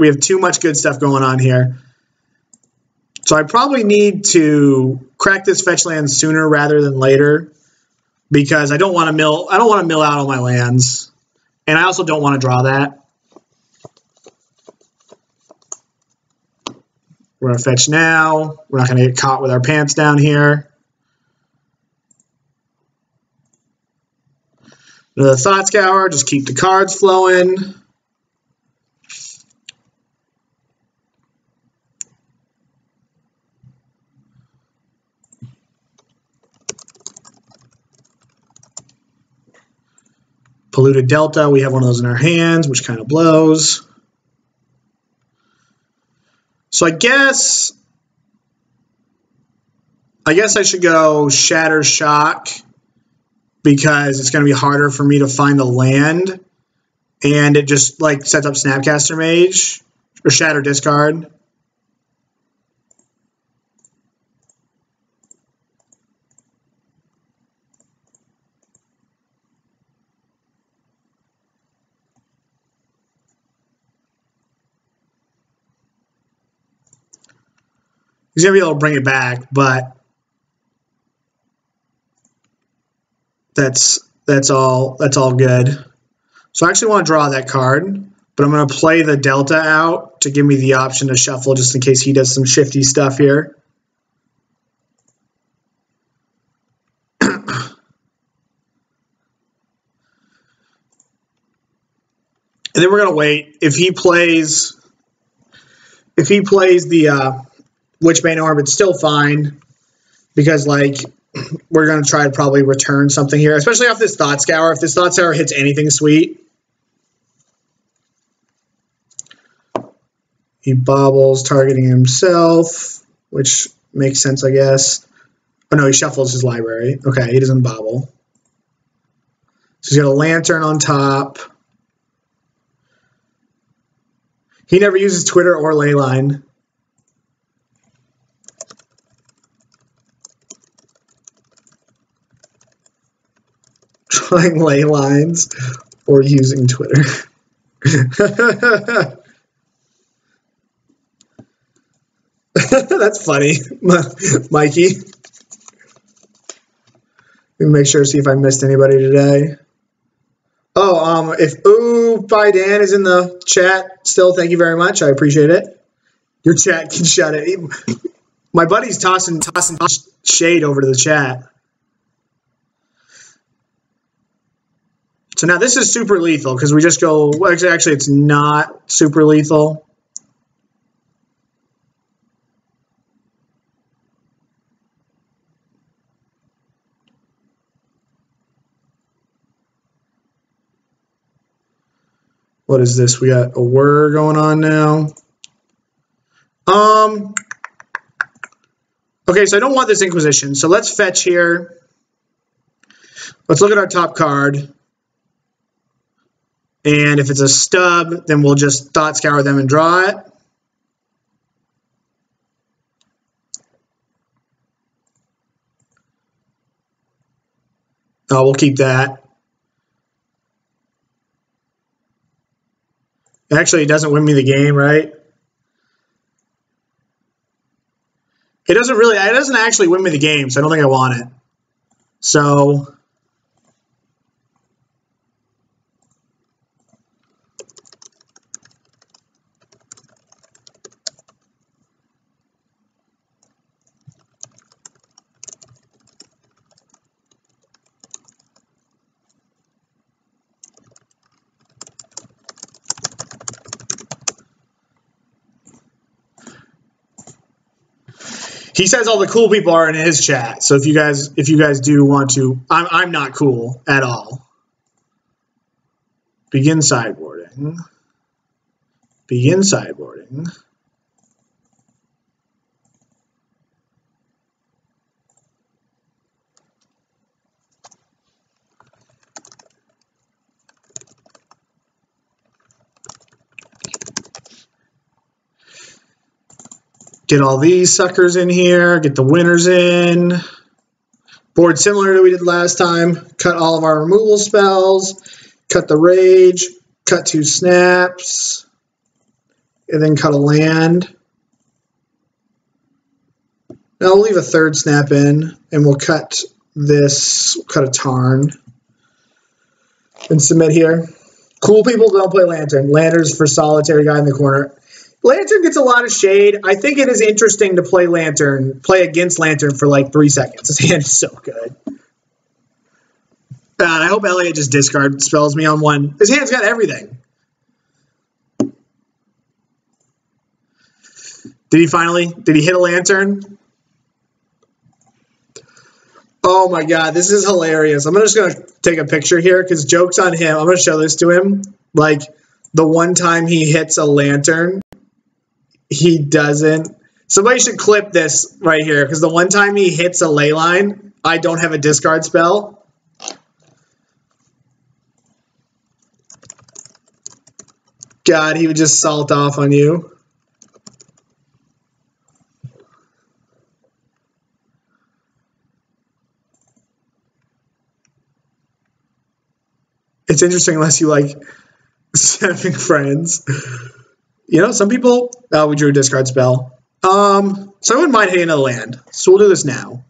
have too much good stuff going on here. So I probably need to crack this fetch land sooner rather than later, because I don't want to mill out all my lands. And I also don't want to draw that. We're going to fetch now. We're not going to get caught with our pants down here. Another Thought Scour, just keep the cards flowing. Polluted Delta, we have one of those in our hands, which kind of blows. So I guess I should go Shatter Shock because it's going to be harder for me to find the land, and it just like sets up Snapcaster Mage or Shatter Discard. He's gonna be able to bring it back, but that's all good. So I actually want to draw that card, but I'm gonna play the Delta out to give me the option to shuffle just in case he does some shifty stuff here. And then we're gonna wait. If he plays the Witchbane Orb, it's still fine because like we're gonna try to probably return something here, especially off this Thought Scour. If this Thought Scour hits anything sweet, he baubles, targeting himself, which makes sense, I guess. Oh no, he shuffles his library. Okay, he doesn't bauble. So he's got a Lantern on top. He never uses Twitter or Leyline. Trying ley lines or using Twitter. That's funny, Mikey. Let me make sure to see if I missed anybody today. Oh, if by Dan is in the chat still, thank you very much. I appreciate it. Your chat can shut it. My buddy's tossing shade over to the chat. So now this is super lethal because we just go, well, actually it's not super lethal. What is this? We got a Whir going on now. Okay, so I don't want this Inquisition. So let's fetch here. Let's look at our top card. And if it's a stub, then we'll just Thought Scour them and draw it. Oh, we'll keep that. Actually, it doesn't win me the game, right? It doesn't actually win me the game, so I don't think I want it. So he says all the cool people are in his chat. So if you guys do want to, I'm not cool at all. Begin sideboarding. Begin sideboarding. Get all these suckers in here, get the winners in. Board similar to what we did last time. Cut all of our removal spells, cut the rage, cut 2 snaps, and then cut a land. Now I'll leave a 3rd snap in, and we'll cut this, cut a Tarn, and submit here. Cool people don't play Lantern. Lantern's for solitary guy in the corner. Lantern gets a lot of shade. I think it is interesting to play against Lantern for like 3 seconds. His hand is so good. God, I hope Elliot just discard spells me on one. His hand's got everything. Did he hit a Lantern? Oh my God, this is hilarious. I'm just going to take a picture here because joke's on him. I'm going to show this to him. Like, the one time he hits a Lantern, he doesn't. Somebody should clip this right here because the one time he hits a ley line, I don't have a discard spell. God, he would just salt off on you. It's interesting unless you like having friends. You know, some people... Oh, we drew a discard spell. So I wouldn't mind hitting another land. So we'll do this now.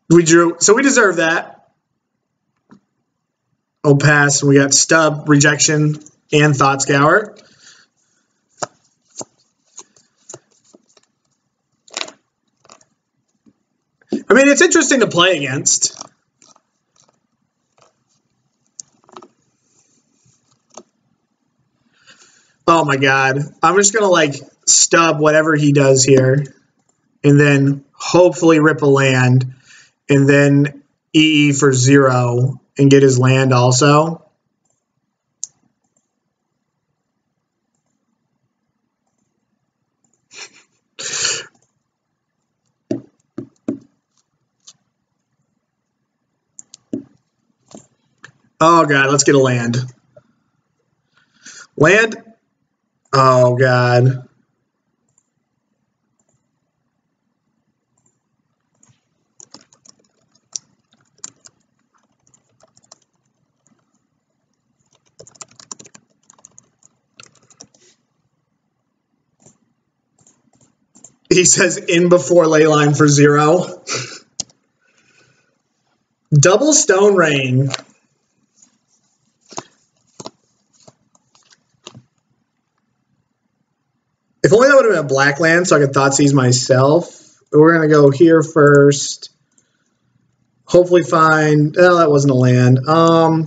We drew... So we deserve that. We'll pass. We got Stub, Rejection, and Thought Scour. I mean, it's interesting to play against. Oh my God. I'm just going to like stub whatever he does here and then hopefully rip a land and then EE for 0 and get his land also. Oh God, let's get a land. Land? Oh God. He says in before leyline for 0. Double Stone Rain. If only that would have been a black land so I could Thoughtseize myself. We're going to go here first. Hopefully find... Oh, that wasn't a land. I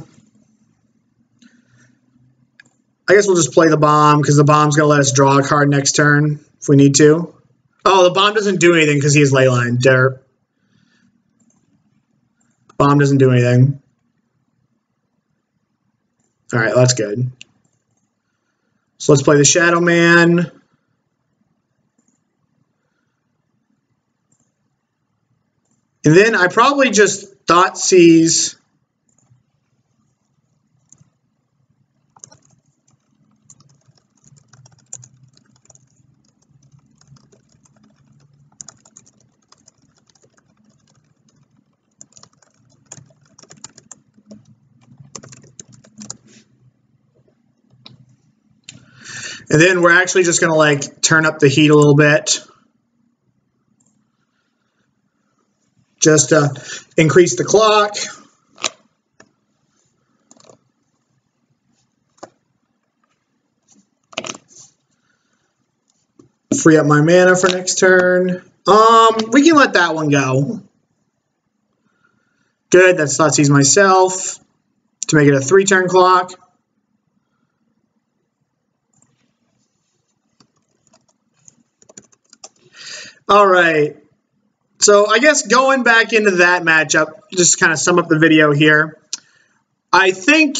guess we'll just play the bomb because the bomb's going to let us draw a card next turn if we need to. Oh, the bomb doesn't do anything because he has leyline. Derp. Bomb doesn't do anything. All right, that's good. So let's play the Shadow Man. And then I probably just Thoughtseize. And then we're actually just going to like turn up the heat a little bit. Just to increase the clock. Free up my mana for next turn. We can let that one go. Good, that's Thoughtseize myself to make it a 3-turn clock. All right. So I guess going back into that matchup, just kind of sum up the video here. I think,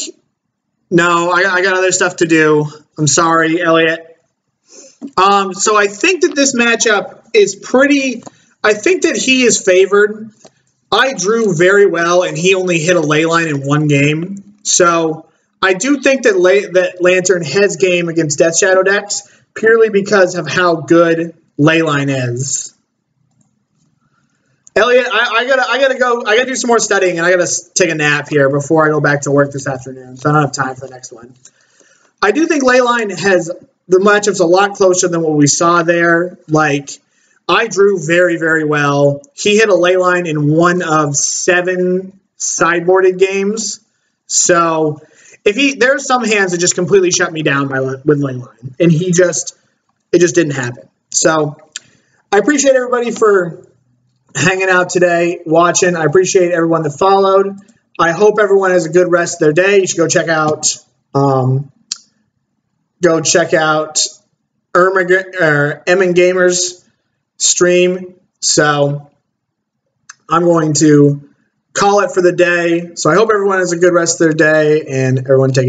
no, I got other stuff to do. I'm sorry, Elliot. So I think that this matchup is pretty, I think that he is favored. I drew very well, and he only hit a leyline in 1 game. So I do think that Lantern has game against Death Shadow decks purely because of how good leyline is. Elliot, I gotta do some more studying, and I gotta take a nap here before I go back to work this afternoon, so I don't have time for the next one. I do think leyline has the matchups a lot closer than what we saw there. Like, I drew very, very well. He hit a leyline in 1 of 7 sideboarded games. So there's some hands that just completely shut me down with Leyline, and it just didn't happen. So I appreciate everybody for hanging out today, watching. I appreciate everyone that followed. I hope everyone has a good rest of their day. You should go check out Emin Gamer's stream. So I'm going to call it for the day. So I hope everyone has a good rest of their day, and everyone take